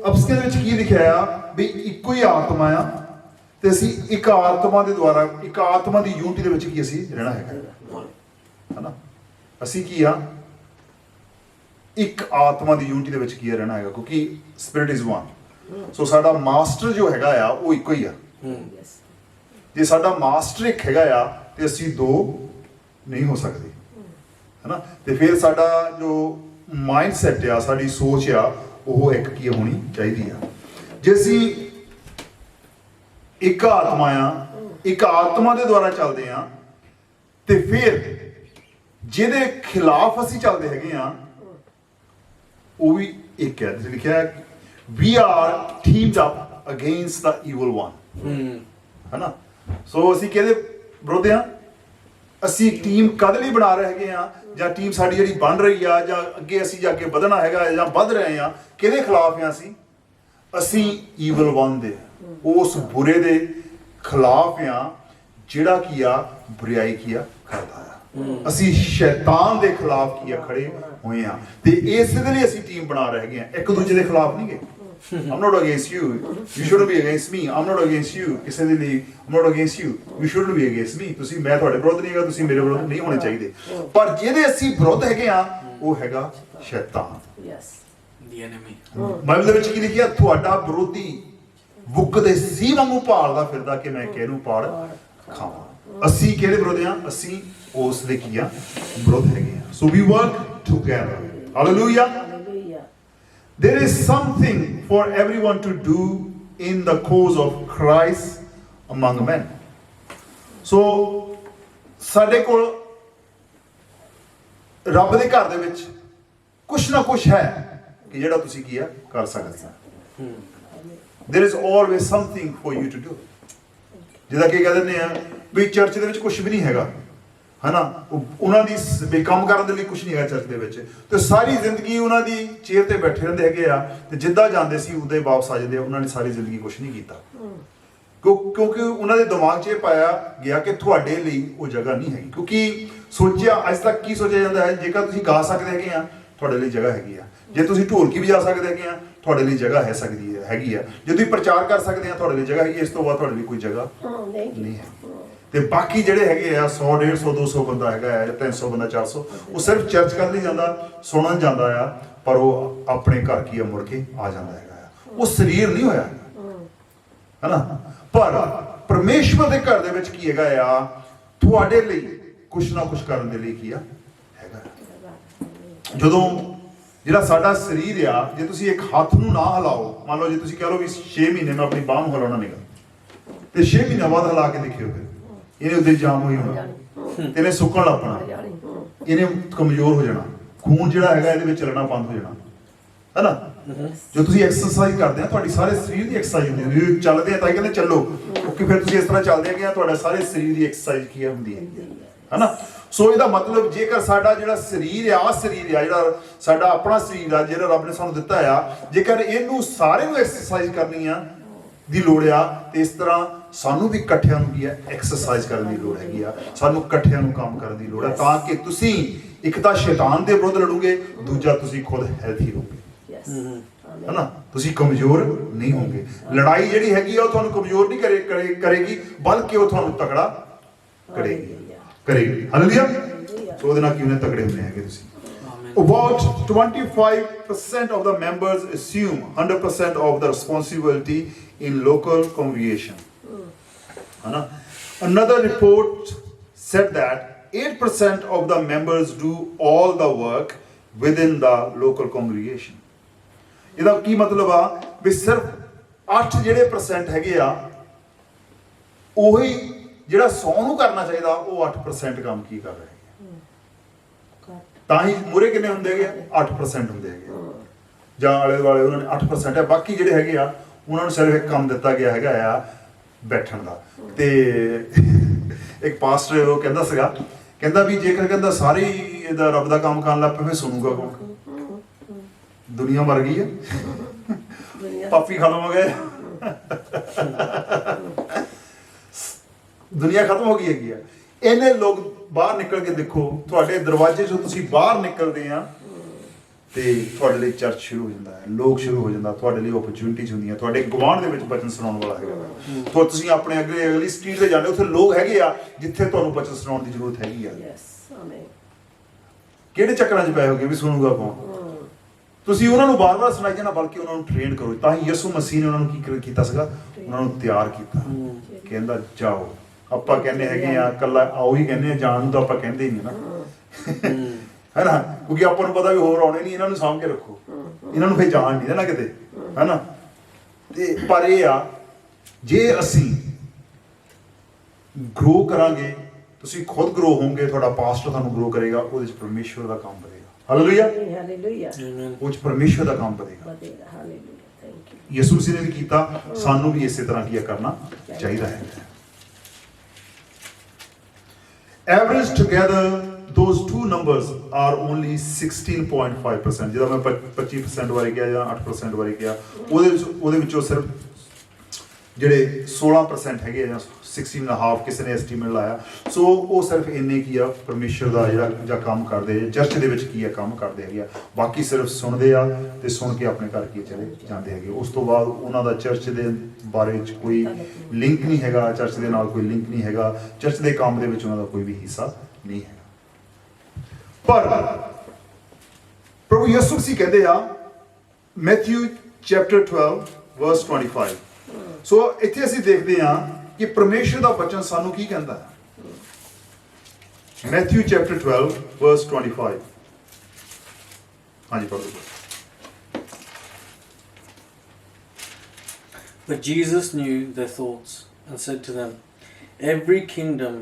ਅਪਸਕੇ ਦੇ ਵਿੱਚ ਕੀ ਲਿਖਿਆ ਆ ਵੀ ਇੱਕੋ ਹੀ ਆਤਮਾ ਆ ਤੇ ਅਸੀਂ ਇੱਕ ਆਤਮਾ ਦੇ ਦੁਆਰਾ ਇੱਕ ਆਤਮਾ ਦੀ ਯੂਨਿਟੀ ਦੇ ਵਿੱਚ ਕੀ ਅਸੀਂ ਰਹਿਣਾ ਹੈਗਾ ਹਨਾ। ਅਸੀਂ ਕੀ ਆ ਇੱਕ ਆਤਮਾ ਦੀ ਯੂਨਿਟੀ ਦੇ ਵਿੱਚ ਕੀ ਰਹਿਣਾ ਹੈਗਾ ਕਿਉਂਕਿ ਸਪਿਰਿਟ ਇਜ਼ ਵਨ। ਸੋ ਸਾਡਾ ਮਾਸਟਰ ਜੋ ਹੈਗਾ ਆ ਉਹ ਇੱਕੋ ਹੀ ਆ। ਜੇ ਸਾਡਾ ਮਾਸਟਰ ਇੱਕ ਹੈਗਾ ਆ ਤੇ ਅਸੀਂ ਦੋ ਨਹੀਂ ਹੋ ਸਕਦੇ ਹਨਾ। ਤੇ ਫਿਰ ਸਾਡਾ ਜੋ ਮਾਈਂਡ ਸੈਟ ਆ ਸਾਡੀ ਸੋਚ ਆ ਉਹ ਇੱਕ ਕੀ ਹੋਣੀ ਚਾਹੀਦੀ ਆ। ਜੇ ਅਸੀਂ ਇੱਕ ਆਤਮਾ ਆ ਇੱਕ ਆਤਮਾ ਦੇ ਦੁਆਰਾ ਚੱਲਦੇ ਆ ਤੇ ਫਿਰ ਜਿਹਦੇ ਖਿਲਾਫ ਅਸੀਂ ਚੱਲਦੇ ਹੈਗੇ ਆ ਉਹ ਵੀ ਇੱਕ ਹੈ। ਜਿਵੇਂ ਲਿਖਿਆ we are teamed up against the evil one ਹਨਾ। ਸੋ ਅਸੀਂ ਕਿਹਦੇ ਵਿਰੁੱਧ ਆ? ਅਸੀਂ ਟੀਮ ਕਦ ਲਈ ਬਣਾ ਰਹੇ ਹੈਗੇ ਆ ਜਾਂ ਟੀਮ ਸਾਡੀ ਜਿਹੜੀ ਬਣ ਰਹੀ ਆ ਜਾਂ ਅੱਗੇ ਅਸੀਂ ਜਾ ਕੇ ਵਧਣਾ ਹੈਗਾ ਜਾਂ ਵੱਧ ਰਹੇ ਆ ਕਿਹਦੇ ਖਿਲਾਫ ਆ? ਅਸੀਂ ਈਵਲ ਵਨ ਦੇ ਉਸ ਬੁਰੇ ਦੇ ਖਿਲਾਫ ਆ ਜਿਹੜਾ ਕੀ ਆ ਬੁਰਾਈ ਕੀ ਆ ਕਰਦਾ ਆ। ਅਸੀਂ ਸ਼ੈਤਾਨ ਦੇ ਖਿਲਾਫ ਕੀ ਆ ਖੜੇ ਹੋਏ ਆ ਤੇ ਇਸ ਦੇ ਲਈ ਅਸੀਂ ਟੀਮ ਬਣਾ ਰਹੇ ਹੈਗੇ ਆ। ਇੱਕ ਦੂਜੇ ਦੇ ਖਿਲਾਫ ਨਹੀਂ ਗਏ। I'm not against you. You shouldn't be against me. I'm not against you. ਕਿਸੇ ਦੇ ਲਈ I'm not against you. You shouldn't be against me. ਤੁਸੀਂ ਮੈਂ ਤੁਹਾਡੇ ਵਿਰੁੱਧ ਨਹੀਂ ਹੈਗਾ ਤੁਸੀਂ ਮੇਰੇ ਵਿਰੁੱਧ ਨਹੀਂ ਹੋਣੇ ਚਾਹੀਦੇ। ਪਰ ਜਿਹਦੇ ਅਸੀਂ ਵਿਰੁੱਧ ਹੈਗੇ ਆ ਉਹ ਹੈਗਾ ਸ਼ੈਤਾਨ। The enemy. ਬਾਈਬਲ ਦੇ ਵਿੱਚ ਕੀ ਲਿਖਿਆ? ਤੁਹਾਡਾ ਵਿਰੋਧੀ ਬੁੱਕ ਦੇ ਸੀ ਵਾਂਗੂ ਭਾਲਦਾ ਫਿਰਦਾ ਕਿ ਮੈਂ ਕਿਹਨੂੰ ਪਾੜ ਖਾਵਾਂ। ਅਸੀਂ ਕਿਹਦੇ ਵਿਰੁੱਧ ਆ? ਅਸੀਂ ਉਸ ਦੇ ਕੀ ਆ ਵਿਰੁੱਧ ਹੈਗੇ ਆ। So we work together. Hallelujah. There is something for everyone to do in the cause of Christ among men. So ਸਾਡੇ ਕੋਲ ਰੱਬ ਦੇ ਘਰ ਦੇ ਵਿੱਚ ਕੁਛ ਨਾ ਕੁਛ ਹੈ ਕਿ ਜਿਹੜਾ ਤੁਸੀਂ ਕੀ ਆ ਕਰ ਸਕਦੇ ਆ। There is always something for you to do. ਜਿਹਦਾ ਕੀ ਕਹਿੰਦੇ ਨੇ ਆ ਵੀ ਚਰਚ ਦੇ ਵਿੱਚ ਕੁਛ ਵੀ ਨਹੀਂ ਹੈਗਾ ਹਨਾ। ਉਹਨਾਂ ਦੀ ਕੰਮ ਕਰਨ ਦੇ ਲਈ ਕੁਛ ਨਹੀਂ ਹੈਗਾ ਚਰਚ ਦੇ ਵਿੱਚ ਤੇ ਸਾਰੀ ਜ਼ਿੰਦਗੀ ਉਹਨਾਂ ਦੀ ਚੇਅਰ ਤੇ ਬੈਠੇ ਰਹਿੰਦੇ ਹੈਗੇ ਆ ਤੇ ਜਿੱਦਾਂ ਜਾਂਦੇ ਸੀ ਉਦਾਂ ਹੀ ਵਾਪਸ ਆ ਜਾਂਦੇ ਆ। ਉਹਨਾਂ ਨੇ ਸਾਰੀ ਜ਼ਿੰਦਗੀ ਕੁਛ ਨਹੀਂ ਕੀਤਾ ਕਿਉਂਕਿ ਉਹਨਾਂ ਦੇ ਦਿਮਾਗ 'ਚ ਇਹ ਪਾਇਆ ਗਿਆ ਕਿ ਤੁਹਾਡੇ ਲਈ ਉਹ ਜਗ੍ਹਾ ਨਹੀਂ ਹੈਗੀ। ਕਿਉਂਕਿ ਸੋਚਿਆ ਅੱਜ ਤੱਕ ਕੀ ਸੋਚਿਆ ਜਾਂਦਾ ਹੈ ਜੇਕਰ ਤੁਸੀਂ ਗਾ ਸਕਦੇ ਹੈਗੇ ਆ ਤੁਹਾਡੇ ਲਈ ਜਗ੍ਹਾ ਹੈਗੀ ਆ। ਜੇ ਤੁਸੀਂ ਢੋਲਕੀ ਵਜਾ ਸਕਦੇ ਹੈਗੇ ਆ ਤੁਹਾਡੇ ਲਈ ਜਗ੍ਹਾ ਹੈਗੀ ਆ। ਜੇ ਤੁਸੀਂ ਪ੍ਰਚਾਰ ਕਰ ਸਕਦੇ ਆ ਤੁਹਾਡੇ ਲਈ ਜਗ੍ਹਾ ਹੈਗੀ। ਇਸ ਤੋਂ ਬਾਅਦ ਤੁਹਾਡੇ ਲਈ ਕੋਈ ਜਗ੍ਹਾ ਨਹੀਂ ਹੈ। ਤੇ ਬਾਕੀ ਜਿਹੜੇ ਹੈਗੇ ਆ 100 150 200 ਬੰਦਾ ਹੈਗਾ ਹੈ 300 ਬੰਦਾ 400 ਉਹ ਸਿਰਫ ਚਰਚ ਕਰਨ ਲਈ ਜਾਂਦਾ ਸੁਣਨ ਜਾਂਦਾ ਆ ਪਰ ਉਹ ਆਪਣੇ ਘਰ ਕੀ ਆ ਮੁੜ ਕੇ ਆ ਜਾਂਦਾ ਹੈਗਾ। ਉਹ ਸਰੀਰ ਨਹੀਂ ਹੋਇਆ ਹਨਾ। ਪਰ ਪਰਮੇਸ਼ਵਰ ਦੇ ਘਰ ਦੇ ਵਿੱਚ ਕੀ ਹੈਗਾ ਆ ਤੁਹਾਡੇ ਲਈ ਕੁਛ ਨਾ ਕੁਛ ਕਰਨ ਦੇ ਲਈ ਕੀ ਆ ਹੈਗਾ। ਜਦੋਂ ਜਿਹੜਾ ਸਾਡਾ ਸਰੀਰ ਆ ਜੇ ਤੁਸੀਂ ਇੱਕ ਹੱਥ ਨੂੰ ਨਾ ਹਿਲਾਓ ਮੰਨ ਲਓ ਜੇ ਤੁਸੀਂ ਕਹਿ ਲਓ ਵੀ 6 ਮਹੀਨੇ ਮੈਂ ਆਪਣੀ ਬਾਂਹ ਨੂੰ ਹਿਲਾਉਣਾ ਨਹੀਂਗਾ ਤੇ 6 ਮਹੀਨਿਆਂ ਬਾਅਦ ਹਿਲਾ ਕੇ ਦੇਖਿਓ ਫਿਰ ਇਹਨੇ ਉੱਤੇ ਜਾਮ ਹੋਈ ਹੋਣਾ ਇਹਨੇ ਸੁੱਕਣ ਲੱਪਣਾ ਇਹਨੇ ਕਮਜ਼ੋਰ ਹੋ ਜਾਣਾ। ਖੂਨ ਜਿਹੜਾ ਹੈਗਾ ਇਹਦੇ ਵਿੱਚ ਚੱਲਣਾ ਬੰਦ ਹੋ ਜਾਣਾ ਹੈਨਾ। ਜੋ ਤੁਸੀਂ ਐਕਸਰਸਾਈਜ਼ ਕਰਦੇ ਆ ਤੁਹਾਡੀ ਸਾਰੇ ਸਰੀਰ ਦੀ ਐਕਸਰਸਾਈਜ਼ ਹੁੰਦੀ ਹੈ। ਚੱਲਦੇ ਆ ਤਾਂ ਕਹਿੰਦੇ ਚੱਲੋ ਕਿਉਂਕਿ ਫਿਰ ਤੁਸੀਂ ਇਸ ਤਰ੍ਹਾਂ ਚੱਲਦੇ ਹੈਗੇ ਆ ਤੁਹਾਡਾ ਸਾਰੇ ਸਰੀਰ ਦੀ ਐਕਸਰਸਾਈਜ਼ ਕੀ ਹੁੰਦੀ ਹੈ ਹੈਨਾ। ਸੋ ਇਹਦਾ ਮਤਲਬ ਜੇਕਰ ਸਾਡਾ ਜਿਹੜਾ ਸਰੀਰ ਆ ਜਿਹੜਾ ਸਾਡਾ ਆਪਣਾ ਸਰੀਰ ਆ ਜਿਹੜਾ ਰੱਬ ਨੇ ਸਾਨੂੰ ਦਿੱਤਾ ਆ ਜੇਕਰ ਇਹਨੂੰ ਸਾਰੇ ਨੂੰ ਐਕਸਰਸਾਈਜ਼ ਕਰਨੀ ਆ ਦੀ ਲੋੜ ਆ ਤੇ ਇਸ ਤਰ੍ਹਾਂ ਸਾਨੂੰ ਵੀ ਇਕੱਠਿਆਂ ਨੂੰ ਕੀ ਹੈ ਐਕਸਰਸਾਈਜ਼ ਕਰਨ ਦੀ ਲੋੜ ਹੈਗੀ ਆ। ਸਾਨੂੰ ਇਕੱਠਿਆਂ ਨੂੰ ਕੰਮ ਕਰਨ ਦੀ ਲੋੜ ਹੈ ਤਾਂ ਕਿ ਤੁਸੀਂ ਇੱਕ ਤਾਂ ਸ਼ੈਤਾਨ ਦੇ ਵਿਰੁੱਧ ਲੜੋਗੇ ਦੂਜਾ ਤੁਸੀਂ ਖੁਦ ਹੈਲਥੀ ਰਹੋਗੇ ਹੈਨਾ। ਤੁਸੀਂ ਕਮਜ਼ੋਰ ਨਹੀਂ ਹੋਗੇ। ਲੜਾਈ ਜਿਹੜੀ ਹੈਗੀ ਆ ਉਹ ਤੁਹਾਨੂੰ ਕਮਜ਼ੋਰ ਨਹੀਂ ਕਰੇਗੀ ਬਲਕਿ ਉਹ ਤੁਹਾਨੂੰ ਤਕੜਾ ਕਰੇਗੀ। ਹਾਲੇਲੂਇਆ। ਸੋ ਉਹਦੇ ਨਾਲ ਕੀ ਉਹਨੇ ਤਕੜੇ ਹੁੰਦੇ ਹੈਗੇ ਤੁਸੀਂ। About 25% of the members assume 100% of the responsibility in local congregation. Another report said that 8% of the members do all the work within the local congregation. ਇਹਦਾ ਕੀ ਮਤਲਬ ਆ ਵੀ ਸਿਰਫ 8 ਜਿਹੜੇ % ਹੈਗੇ ਆ ਉਹੀ ਜਿਹੜਾ 100 ਨੂੰ ਕਰਨਾ ਚਾਹੀਦਾ ਉਹ 8% ਕੰਮ ਕੀ ਕਰ ਰਹੇ ਤਾਂ ਹੀ ਮੂਰੇ ਕਿੰਨੇ ਹੁੰਦੇ ਹੈਗੇ 8% ਹੁੰਦੇ ਹੈਗੇ ਜਾਂ ਆਲੇ ਦੁਆਲੇ ਉਹਨਾਂ ਨੇ 8% ਹੈ। ਬਾਕੀ ਜਿਹੜੇ ਹੈਗੇ ਆ ਉਹਨਾਂ ਨੂੰ ਸਿਰਫ ਇੱਕ ਕੰਮ ਦਿੱਤਾ ਗਿਆ ਹੈਗਾ ਆ ਬੈਠਣ ਦਾ। ਤੇ ਇੱਕ ਪਾਸਟਰ ਉਹ ਕਹਿੰਦਾ ਸੀਗਾ ਕਹਿੰਦਾ ਵੀ ਜੇਕਰ ਕਹਿੰਦਾ ਸਾਰੇ ਇਹਦਾ ਰੱਬ ਦਾ ਕੰਮ ਕਰਨ ਲੱਗ ਪਏ ਫਿਰ ਸੁਣੂਗਾ ਕੌਣ? ਦੁਨੀਆ ਮਰ ਗਈ ਹੈ ਪਾਪੀ ਖਤਮ ਹੋ ਗਏ ਦੁਨੀਆ ਖਤਮ ਹੋ ਗਈ ਹੈਗੀ ਆ। ਇਹਨੇ ਲੋਕ ਬਾਹਰ ਨਿਕਲ ਕੇ ਦੇਖੋ ਤੁਹਾਡੇ ਦਰਵਾਜ਼ੇ ਚੋਂ ਤੁਸੀਂ ਬਾਹਰ ਨਿਕਲਦੇ ਆ ਤੇ ਤੁਹਾਡੇ ਲਈ ਚਰਚ ਸ਼ੁਰੂ ਹੋ ਜਾਂਦਾ ਹੈ, ਲੋਕ ਸ਼ੁਰੂ ਹੋ ਜਾਂਦਾ, ਤੁਹਾਡੇ ਲਈ ਓਪਰਚੁਨਿਟੀਜ਼ ਹੁੰਦੀਆਂ, ਤੁਹਾਡੇ ਗੁਆਂਢ ਦੇ ਵਿੱਚ ਬਚਨ ਸੁਣਾਉਣ ਵਾਲਾ ਹੈਗਾ। ਤਾਂ ਤੁਸੀਂ ਆਪਣੇ ਅਗਲੀ ਸਟਰੀਟ ਤੇ ਜਾਂਦੇ, ਉੱਥੇ ਲੋਕ ਹੈਗੇ ਆ ਜਿੱਥੇ ਤੁਹਾਨੂੰ ਬਚਨ ਸੁਣਾਉਣ ਦੀ ਜ਼ਰੂਰਤ ਹੈਗੀ ਆ। ਕਿਹੜੇ ਚੱਕਰਾਂ 'ਚ ਪਏ ਹੋਗੇ ਵੀ ਸੁਣੂਗਾ ਕੌਣ? ਤੁਸੀਂ ਉਹਨਾਂ ਨੂੰ ਬਾਰ-ਬਾਰ ਸੁਣਾਈ ਜਾਣਾ, ਬਲਕਿ ਉਹਨਾਂ ਨੂੰ ਟ੍ਰੇਨ ਕਰੋ। ਤਾਂ ਹੀ ਯਿਸੂ ਮਸੀਹ ਨੇ ਉਹਨਾਂ ਨੂੰ ਕੀ ਕੀਤਾ ਸੀਗਾ? ਉਹਨਾਂ ਨੂੰ ਤਿਆਰ ਕੀਤਾ। ਕਹਿੰਦਾ ਜਾਓ। ਆਪਾਂ ਕਹਿੰਦੇ ਹੈਗੇ ਆ ਕੱਲਾ ਆਓ ਹੀ ਕਹਿੰਦੇ ਆ, ਜਾਣ ਨੂੰ ਤਾਂ ਆਪਾਂ ਕਹਿੰਦੇ ਹੀ ਨਹੀਂ ਨਾ, ਹੈ ਨਾ, ਕਿਉਂਕਿ ਆਪਾਂ ਨੂੰ ਪਤਾ ਵੀ ਹੋਰ ਆਉਣੇ ਨਹੀਂ, ਇਹਨਾਂ ਨੂੰ ਸਾਂਭ ਕੇ ਰੱਖੋ, ਇਹਨਾਂ ਨੂੰ ਫਿਰ ਜਾਣ ਨਹੀਂ ਦੇਣਾ ਕਿਤੇ, ਹੈ ਨਾ। ਤੇ ਪਰ ਇਹ ਆ, ਜੇ ਅਸੀਂ ਗਰੋ ਕਰਾਂਗੇ, ਤੁਸੀਂ ਖੁਦ ਗਰੋ ਹੋਵੋਗੇ, ਤੁਹਾਡਾ ਪਾਸਟਰ ਤੁਹਾਨੂੰ ਗਰੋ ਕਰੇਗਾ, ਉਹਦੇ ਵਿੱਚ ਪਰਮੇਸ਼ਵਰ ਦਾ ਕੰਮ ਵਧੇਗਾ। ਹਾਲੇਲੂਇਆ, ਉਹ 'ਚ ਪਰਮੇਸ਼ਵਰ ਦਾ ਕੰਮ ਵਧੇਗਾ। ਯਿਸੂ ਮਸੀਹ ਨੇ ਵੀ ਕੀਤਾ, ਸਾਨੂੰ ਵੀ ਇਸੇ ਤਰ੍ਹਾਂ ਕੀ ਕਰਨਾ ਚਾਹੀਦਾ ਹੈ। Average together, those two numbers are only 16.5%. ਜਿਹਦਾ ਮੈਂ 25% ਬਾਰੇ ਕਿਹਾ ਜਾਂ 8% ਬਾਰੇ ਕਿਹਾ, ਉਹਦੇ ਵਿੱਚੋਂ ਸਿਰਫ ਜਿਹੜੇ 16% ਹੈਗੇ ਜਾਂ 16.5 ਕਿਸੇ ਨੇ ਐਸਟੀਮੇਟ ਲਾਇਆ। ਸੋ ਉਹ ਸਿਰਫ ਇੰਨੇ ਕੀ ਆ ਪਰਮੇਸ਼ਰ ਦਾ ਜਿਹੜਾ ਕੰਮ ਕਰਦੇ ਆ, ਚਰਚ ਦੇ ਵਿੱਚ ਕੀ ਆ ਕੰਮ ਕਰਦੇ ਹੈਗੇ ਆ। ਬਾਕੀ ਸਿਰਫ ਸੁਣਦੇ ਆ ਤੇ ਸੁਣ ਕੇ ਆਪਣੇ ਘਰ ਕੀ ਚਲੇ ਜਾਂਦੇ ਹੈਗੇ। ਉਸ ਤੋਂ ਬਾਅਦ ਉਹਨਾਂ ਦਾ ਚਰਚ ਦੇ ਬਾਰੇ ਵਿੱਚ ਕੋਈ ਲਿੰਕ ਨਹੀਂ ਹੈਗਾ, ਚਰਚ ਦੇ ਨਾਲ ਕੋਈ ਲਿੰਕ ਨਹੀਂ ਹੈਗਾ, ਚਰਚ ਦੇ ਕੰਮ ਦੇ ਵਿੱਚ ਉਹਨਾਂ ਦਾ ਕੋਈ ਵੀ ਹਿੱਸਾ ਨਹੀਂ ਹੈ। ਪਰ ਪ੍ਰਭੂ ਯਿਸੂ ਮਸੀਹ ਕਹਿੰਦੇ ਆ ਮੈਥਿਊ ਚੈਪਟਰ 12 ਵਰਸ 25। ਸੋ ਇੱਥੇ ਅਸੀਂ ਦੇਖਦੇ ਹਾਂ ਕਿ ਪਰਮੇਸ਼ਰ ਦਾ ਬਚਨ ਸਾਨੂੰ ਕੀ ਕਹਿੰਦਾ ਹੈ। ਮੈਥਿਊ ਚੈਪਟਰ 12 ਵਰਸ 25। ਹਾਂਜੀ ਪੜ੍ਹੋ। But Jesus knew their thoughts and said to them, Every kingdom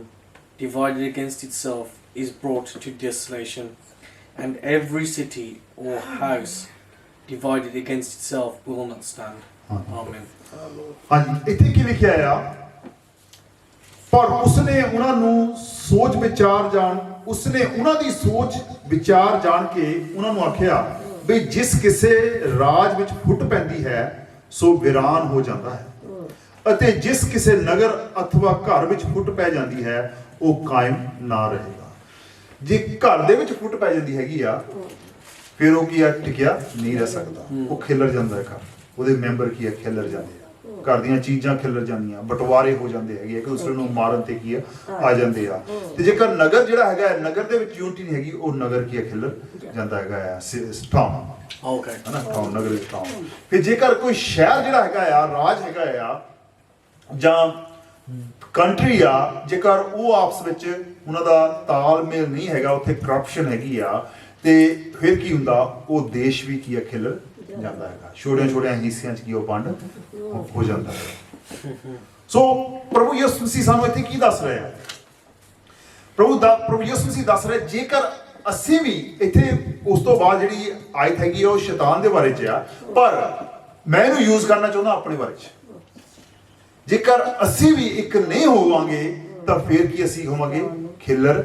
divided against itself is brought to desolation, and every city or house divided against itself will not stand. Amen. ਹਾਂਜੀ, ਇੱਥੇ ਕੀ ਲਿਖਿਆ ਆ? ਪਰ ਉਸਨੇ ਉਹਨਾਂ ਨੂੰ ਸੋਚ ਵਿਚਾਰ ਕੇ ਉਹਨਾਂ ਨੂੰ ਆਖਿਆ ਵੀ ਜਿਸ ਕਿਸੇ ਰਾਜ ਵਿੱਚ ਫੁੱਟ ਪੈਂਦੀ ਹੈ ਸੋ ਵਿਰਾਨ ਹੋ ਜਾਂਦਾ ਹੈ, ਅਤੇ ਜਿਸ ਕਿਸੇ ਨਗਰ ਅਥਵਾ ਘਰ ਵਿੱਚ ਫੁੱਟ ਪੈ ਜਾਂਦੀ ਹੈ ਉਹ ਕਾਇਮ ਨਾ ਰਹੇਗਾ। ਜੇ ਘਰ ਦੇ ਵਿੱਚ ਫੁੱਟ ਪੈ ਜਾਂਦੀ ਹੈਗੀ ਆ, ਫਿਰ ਉਹ ਕੀ ਆ ਟਿਕਿਆ ਨਹੀਂ ਰਹਿ ਸਕਦਾ, ਉਹ ਖਿਲਰ ਜਾਂਦਾ ਹੈ ਘਰ, ਉਹਦੇ ਮੈਂਬਰ ਕੀ ਆ ਖਿਲਰ ਜਾਂਦੇ ਆ, ਘਰ ਦੀਆਂ ਚੀਜ਼ਾਂ ਖਿਲਰ ਜਾਂਦੀਆਂ, ਬਟਵਾਰੇ ਹੋ ਜਾਂਦੇ ਹੈਗੇ, ਇੱਕ ਦੂਸਰੇ ਨੂੰ ਮਾਰਨ ਤੇ ਕੀ ਆ ਜਾਂਦੇ ਆ। ਤੇ ਜੇਕਰ ਨਗਰ ਜਿਹੜਾ ਹੈਗਾ, ਨਗਰ ਦੇ ਵਿੱਚ ਯੂਨਿਟੀ ਨਹੀਂ ਹੈਗੀ, ਉਹ ਨਗਰ ਕੀ ਆ ਖਿਲਰ ਜਾਂਦਾ ਹੈਗਾ ਆ, ਟਾਊਨ। ਓਕੇ, ਹੈ ਨਾ, ਟਾਊਨ, ਨਗਰ ਵਿੱਚ ਟਾਊਨ। ਫਿਰ ਜੇਕਰ ਕੋਈ ਸ਼ਹਿਰ ਜਿਹੜਾ ਹੈਗਾ ਆ, ਰਾਜ ਹੈਗਾ ਆ ਜਾਂ ਕੰਟਰੀ ਆ, ਜੇਕਰ ਉਹ ਆਪਸ ਵਿੱਚ ਉਹਨਾਂ ਦਾ ਤਾਲਮੇਲ ਨਹੀਂ ਹੈਗਾ, ਉੱਥੇ ਕਰਪਸ਼ਨ ਹੈਗੀ ਆ, ਤੇ ਫਿਰ ਕੀ ਹੁੰਦਾ, ਉਹ ਦੇਸ਼ ਵੀ ਕੀ ਆ ਖਿਲਰ ਜਾਂਦਾ ਹੈਗਾ, ਛੋਟੀਆਂ ਹਿੱਸਿਆਂ 'ਚ ਕੀ ਉਹ ਵੰਡ ਹੋ ਜਾਂਦਾ ਹੈ। ਸੋ ਪ੍ਰਭੂ ਯਿਸੂ ਮਸੀਹ ਸਾਨੂੰ ਇੱਥੇ ਕੀ ਦੱਸ ਰਿਹਾ ਹੈ? ਪ੍ਰਭੂ ਯਿਸੂ ਮਸੀਹ ਦੱਸ ਰਿਹਾ, ਜੇਕਰ ਅਸੀਂ ਵੀ ਇੱਥੇ, ਉਸ ਤੋਂ ਬਾਅਦ ਜਿਹੜੀ ਆਇਤ ਹੈਗੀ ਉਹ ਸ਼ੈਤਾਨ ਦੇ ਬਾਰੇ 'ਚ ਆ, ਪਰ ਮੈਂ ਇਹਨੂੰ ਯੂਜ਼ ਕਰਨਾ ਚਾਹੁੰਦਾ ਆਪਣੇ ਬਾਰੇ 'ਚ। ਜੇਕਰ ਅਸੀਂ ਵੀ ਇੱਕ ਨਹੀਂ ਹੋਵਾਂਗੇ ਤਾਂ ਫਿਰ ਕੀ ਅਸੀਂ ਹੋਵਾਂਗੇ? ਖਿਲਰ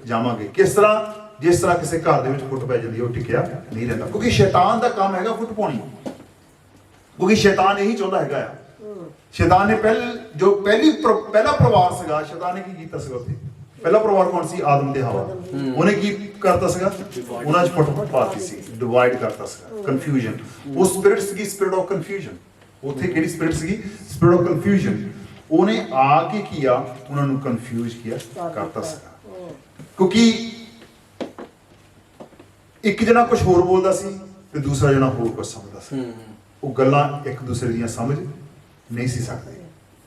ਜਾਵਾਂਗੇ। ਕਿਸ ਤਰ੍ਹਾਂ? ਜਿਸ ਤਰ੍ਹਾਂ ਕਿਸੇ ਘਰ ਦੇ ਵਿੱਚ ਫੁੱਟ ਪੈ ਜਾਂਦੀ ਹੈ, ਉਹ ਟਿਕਿਆ ਨਹੀਂ ਰਹਿੰਦਾ, ਕਿਉਂਕਿ ਸ਼ੈਤਾਨ ਦਾ ਕੰਮ ਹੈਗਾ ਫੁੱਟ ਪਾਉਣੀ, ਕਿਉਂਕਿ ਸ਼ੈਤਾਨ ਇਹੀ ਚਾਹੁੰਦਾ ਹੈਗਾ ਆ। ਸ਼ੈਤਾਨ ਨੇ ਪਹਿਲਾ ਪਰਿਵਾਰ ਸੀਗਾ, ਸ਼ੈਤਾਨ ਨੇ ਕੀ ਕੀਤਾ ਸੀਗਾ ਉੱਥੇ? ਪਹਿਲਾ ਪਰਿਵਾਰ ਕੌਣ ਸੀ? ਆਦਮ ਤੇ ਹਵਾ। ਉਹਨੇ ਕੀ ਕਰਤਾ ਸੀਗਾ? ਉਹਨਾਂ 'ਚ ਫੁੱਟ ਪਾਤੀ ਸੀ, ਡਿਵਾਈਡ ਕਰਤਾ ਸੀਗਾ, ਕਨਫਿਊਜ਼ਨ। ਉਹ ਸਪਿਰਿਟ ਸੀਗੀ, ਸਪਿਰਿਟ ਆਫ ਕਨਫਿਊਜ਼ਨ। ਉੱਥੇ ਕਿਹੜੀ ਸਪਿਰਿਟ ਸੀਗੀ? Spirit of confusion. ਉਹਨੇ ਆ ਕੇ ਕੀਆ, ਉਹਨਾਂ ਨੂੰ ਕਨਫਿਊਜ਼ ਕਰਤਾ ਸੀਗਾ, ਕਿਉਂਕਿ ਇੱਕ ਜਣਾ ਕੁਝ ਹੋਰ ਬੋਲਦਾ ਸੀ ਤੇ ਦੂਸਰਾ ਜਣਾ ਹੋਰ ਕੁਝ ਸਮਝਦਾ ਸੀ, ਉਹ ਗੱਲਾਂ ਇੱਕ ਦੂਸਰੇ ਦੀਆਂ ਸਮਝ ਨਹੀਂ ਸੀ ਸਕਦੇ।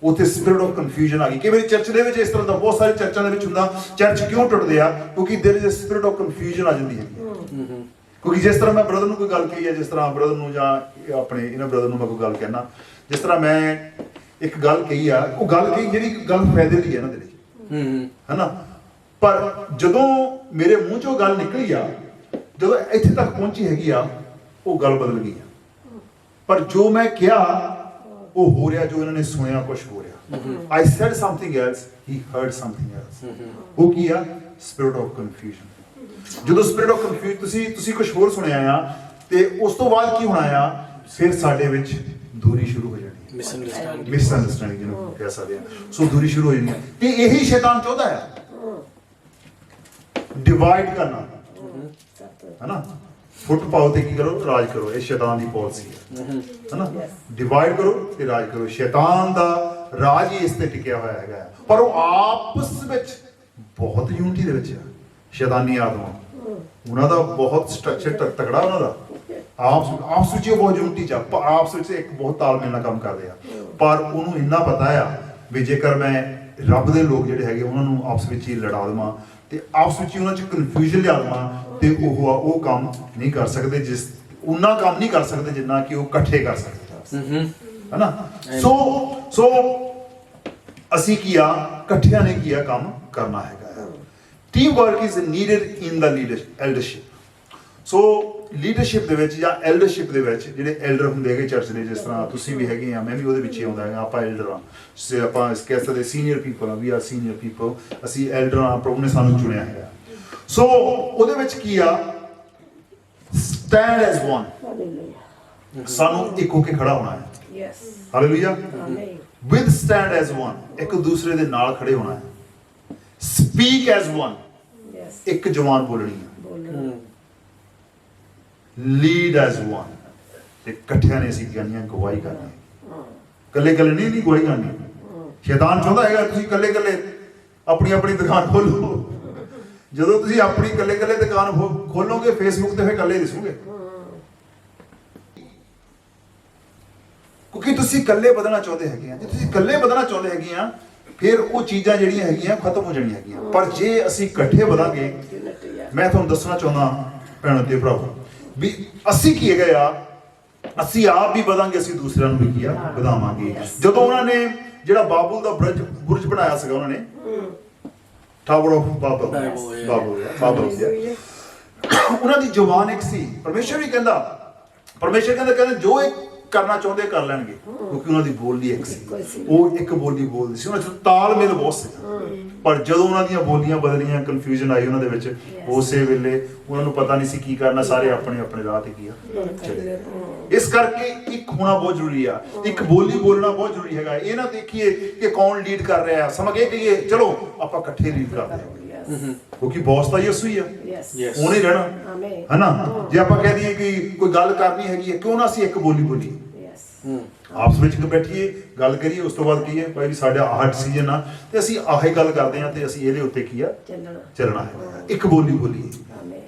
ਉੱਥੇ ਸਪਿਰਿਟ ਆਫ ਕਨਫਿਊਜ਼ਨ ਆ ਗਈ। ਕਈ ਵਾਰੀ ਚਰਚ ਦੇ ਵਿੱਚ ਇਸ ਤਰ੍ਹਾਂ ਦਾ ਬਹੁਤ ਸਾਰੇ ਚਰਚਾਂ ਦੇ ਵਿੱਚ ਹੁੰਦਾ। ਚਰਚ ਕਿਉਂ ਟੁੱਟਦੇ ਆ? ਕਿਉਂਕਿ there is a spirit of confusion ਆ ਜਾਂਦੀ ਹੈ। ਕਿਉਂਕਿ ਜਿਸ ਤਰ੍ਹਾਂ ਮੈਂ ਬ੍ਰਦਰ ਨੂੰ ਕੋਈ ਗੱਲ ਕਹੀ ਹੈ, ਜਿਸ ਤਰ੍ਹਾਂ ਬ੍ਰਦਰ ਨੂੰ ਜਾਂ ਆਪਣੇ ਇਹਨਾਂ ਬ੍ਰਦਰ ਨੂੰ ਮੈਂ ਕੋਈ ਗੱਲ ਕਹਿਣਾ, ਜਿਸ ਤਰ੍ਹਾਂ ਮੈਂ ਇੱਕ ਗੱਲ ਕਹੀ ਆ, ਉਹ ਗੱਲ ਕਹੀ ਜਿਹੜੀ ਗੱਲ ਫਾਇਦੇ ਦੀ ਹੈ ਇਹਨਾਂ ਦੇ ਲਈ, ਹੈ ਨਾ, ਪਰ ਜਦੋਂ ਮੇਰੇ ਮੂੰਹ 'ਚੋਂ ਗੱਲ ਨਿਕਲੀ ਆ, ਜਦੋਂ ਇੱਥੇ ਤੱਕ ਪਹੁੰਚੀ ਹੈਗੀ ਆ, ਉਹ ਗੱਲ ਬਦਲ ਗਈ ਆ। ਪਰ ਜੋ ਮੈਂ ਕਿਹਾ ਉਹ ਹੋ ਰਿਹਾ, ਜੋ ਇਹਨਾਂ ਨੇ ਸੁਣਿਆ ਕੁਝ ਹੋ ਰਿਹਾ। I said something else, he heard something else। ਉਹ ਕੀ ਆ? Spirit of confusion. ਜਦੋਂ ਸਪਿਰਿਟ ਆਫ ਕਨਫਿਊਜ਼ਨ, ਤੁਸੀਂ ਕੁਝ ਹੋਰ ਸੁਣਿਆ ਆ, ਤੇ ਉਸ ਤੋਂ ਬਾਅਦ ਕੀ ਹੋਣਾ ਆ? ਫਿਰ ਸਾਡੇ ਵਿੱਚ ਦੂਰੀ ਸ਼ੁਰੂ ਹੋ ਜਾਣੀ, ਮਿਸਅੰਡਰਸਟੈਂਡਿੰਗ ਜਿਹਨੂੰ ਕਹਿ ਸਕਦੇ ਆ। ਸੋ ਦੂਰੀ ਸ਼ੁਰੂ ਹੋ ਜਾਣੀ, ਤੇ ਇਹੀ ਸ਼ੈਤਾਨ ਚਾਹੁੰਦਾ ਹੈ, ਡਿਵਾਈਡ ਕਰਨਾ। है ना, फुट पाओ ते की करो, राज करो, ये शैतान की पॉलिसी है ना, डिवाइड करो ते राज करो। शैतान दा राज ही इस ते टिकिया होया हैगा, पर वो आपस विच बहुत यूनिटी दे विच है। शैतानी आत्मा उन्हां दा बहुत स्ट्रक्चर तगड़ा, उन्हां दा आपस विच बहुत यूनिटी च, आपस विच एक बहुत तालमेल नाल काम करदे आ। पर उन्होंने इन्ना पता है भी जेकर मैं रब दे लोग जिहड़े हैगे उन्हां नूं आपस विच ही लड़ा देवां ते आपस विच ही उन्हां च कन्फ्यूजन लिया देवां ते ਉਹ ਕੰਮ नहीं कर सकते, जिस उन्ना काम नहीं कर सकते जिन्ना कि वो इकट्ठे कर सकते है ना। सो ਅਸੀਂ ਕੀਆ ਇਕੱਠਿਆਂ ਨੇ ਕੀਆ ਕੰਮ ਕਰਨਾ ਹੈਗਾ। Team work is needed in the leadership. So leadership ਦੇ ਵਿੱਚ ਜਾਂ ਐਲਡਰਸ਼ਿਪ ਦੇ ਵਿੱਚ ਜਿਹੜੇ ਐਲਡਰ ਹੁੰਦੇ ਹੈਗੇ ਚਰਚ ਦੇ, ਜਿਸ ਤਰ੍ਹਾਂ ਤੁਸੀਂ ਵੀ ਹੈਗੇ ਆ, ਮੈਂ ਵੀ ਉਹਦੇ ਵਿੱਚ ਹੀ ਆਉਂਦਾ ਹੈਗਾ, ਆਪਾਂ ਐਲਡਰ ਆ, ਆਪਾਂ ਇਸ ਕਹਿ ਸਕਦੇ ਸੀਨੀਅਰ ਪੀਪਲ ਆ, ਵੀ ਆਰ ਸੀਨੀਅਰ ਪੀਪਲ, ਅਸੀਂ ਐਲਡਰ ਆ, ਪ੍ਰਭੂ ਨੇ ਸਾਨੂੰ ਚੁਣਿਆ ਹੈਗਾ। ਸੋ ਉਹਦੇ ਵਿੱਚ ਕੀ ਆ, ਸਟੈਂਡ ਐਜ਼ ਵਨ, ਸਾਨੂੰ ਇੱਕ ਹੋ ਕੇ ਖੜਾ ਹੋਣਾ ਹੈ। Hallelujah. With stand as one, ਇੱਕ ਦੂਸਰੇ ਦੇ ਨਾਲ ਖੜੇ ਹੋਣਾ ਹੈ। ਸਪੀਕ ਐਜ਼ ਵਨ, ਇੱਕ ਜ਼ੁਬਾਨ ਬੋਲਣੀ ਹੈ। ਲੀਡ ਐਜ਼ ਵਨ, ਤੇ ਇਕੱਠਿਆਂ ਨੇ ਅਸੀਂ ਕਰਨੀਆਂ ਗਵਾਹੀ ਕਰਨੀ। ਕੱਲੇ ਕੱਲੇ ਨਹੀਂ ਗਵਾਹੀ ਕਰਨੀ। ਸ਼ੈਤਾਨ ਚਾਹੁੰਦਾ ਹੈਗਾ ਤੁਸੀਂ ਕੱਲੇ ਕੱਲੇ ਆਪਣੀ ਆਪਣੀ ਦੁਕਾਨ ਖੋਲੋ। ਜਦੋਂ ਤੁਸੀਂ ਆਪਣੀ ਕੱਲੇ ਕੱਲੇ ਦੁਕਾਨ ਖੋਲੋਗੇ ਫੇਸਬੁੱਕ ਤੇ ਫਿਰ ਕੱਲੇ ਦਿਸੋਗੇ, ਕਿਉਂਕਿ ਤੁਸੀਂ ਇਕੱਲੇ ਵਧਣਾ ਚਾਹੁੰਦੇ ਹੈਗੇ ਆ। ਜੇ ਤੁਸੀਂ ਇਕੱਲੇ ਵਧਣਾ ਚਾਹੁੰਦੇ ਹੈਗੇ ਆ ਫਿਰ ਉਹ ਚੀਜ਼ਾਂ ਜਿਹੜੀਆਂ ਹੈਗੀਆਂ ਖਤਮ ਹੋ ਜਾਣੀਆਂ ਹੈਗੀਆਂ। ਪਰ ਜੇ ਅਸੀਂ ਇਕੱਠੇ ਵਧਾਂਗੇ, ਮੈਂ ਤੁਹਾਨੂੰ ਦੱਸਣਾ ਚਾਹੁੰਦਾ ਭੈਣਾਂ ਤੇ ਭਰਾਵੋ ਵੀ ਅਸੀਂ ਕੀ ਹੈਗੇ ਆ, ਅਸੀਂ ਆਪ ਵੀ ਵਧਾਂਗੇ, ਅਸੀਂ ਦੂਸਰਿਆਂ ਨੂੰ ਵੀ ਕੀ ਆ ਵਧਾਵਾਂਗੇ। ਜਦੋਂ ਉਹਨਾਂ ਨੇ ਜਿਹੜਾ ਬਾਬੁਲ ਦਾ ਬੁਰਜ ਬਣਾਇਆ ਸੀਗਾ, ਉਹਨਾਂ ਨੇ ਟਾਵਰ ਆਫ ਬਾਬਲ, ਉਹਨਾਂ ਦੀ ਜ਼ੁਬਾਨ ਇੱਕ ਸੀ। ਪਰਮੇਸ਼ਰ ਵੀ ਕਹਿੰਦਾ ਜੋ ਇਹ ਕਰਨਾ ਚਾਹੁੰਦੇ ਕਰ ਲੈਣਗੇ, ਕਿਉਂਕਿ ਉਹਨਾਂ ਦੀ ਬੋਲੀ ਇੱਕ ਸੀ। ਉਹ ਇੱਕ ਬੋਲੀ ਬੋਲਦੀ ਸੀ, ਉਹਨਾਂ ਚ ਤਾਲਮੇਲ ਬਹੁਤ ਸੀ। ਪਰ ਜਦੋਂ ਉਹਨਾਂ ਦੀਆਂ ਬੋਲੀਆਂ ਬਦਲੀਆਂ, ਕਨਫਿਊਜ਼ਨ ਆਈ ਉਹਨਾਂ ਦੇ ਵਿੱਚ, ਉਸੇ ਵੇਲੇ ਉਹਨਾਂ ਨੂੰ ਪਤਾ ਨਹੀਂ ਸੀ ਕੀ ਕਰਨਾ, ਸਾਰੇ ਆਪਣੇ ਆਪਣੇ ਰਾਹ ਤੇ ਕੀ ਆ ਚਲੇ। ਇਸ ਕਰਕੇ ਇੱਕ ਹੋਣਾ ਬਹੁਤ ਜ਼ਰੂਰੀ ਆ, ਇੱਕ ਬੋਲੀ ਬੋਲਣਾ ਬਹੁਤ ਜ਼ਰੂਰੀ ਹੈਗਾ। ਇਹ ਨਾ ਦੇਖੀਏ ਕਿ ਕੌਣ ਲੀਡ ਕਰ ਰਿਹਾ, ਸਮਝ ਇਹ ਕਹੀਏ ਚਲੋ ਆਪਾਂ ਇਕੱਠੇ ਲੀਡ ਕਰਦੇ ਹਾਂ, ਕਿਉਂਕਿ ਬੌਸ ਤਾਂ ਯਿਸੂ ਹੀ ਆ, ਉਹਨੇ ਰਹਿਣਾ ਹੈ ਨਾ। ਜੇ ਆਪਾਂ ਕਹਿ ਦਈਏ ਕਿ ਕੋਈ ਗੱਲ ਕਰਨੀ ਹੈਗੀ ਹੈ, ਕਿਉਂ ਨਾ ਅਸੀਂ ਇੱਕ ਬੋਲੀ ਬੋਲੀਏ, ਆਪਸ ਵਿੱਚ ਬੈਠੀਏ, ਗੱਲ ਕਰੀਏ, ਉਸ ਤੋਂ ਬਾਅਦ ਕੀ ਹੈ ਭਾਈ ਸਾਡਾ ਆਹ ਡਿਸੀਜਨ ਆ ਤੇ ਅਸੀਂ ਆਹੀ ਗੱਲ ਕਰਦੇ ਹਾਂ ਤੇ ਅਸੀਂ ਇਹਦੇ ਉੱਤੇ ਕੀ ਆ ਚੱਲਣਾ ਹੈ। ਇੱਕ ਬੋਲੀ ਬੋਲੀਏ,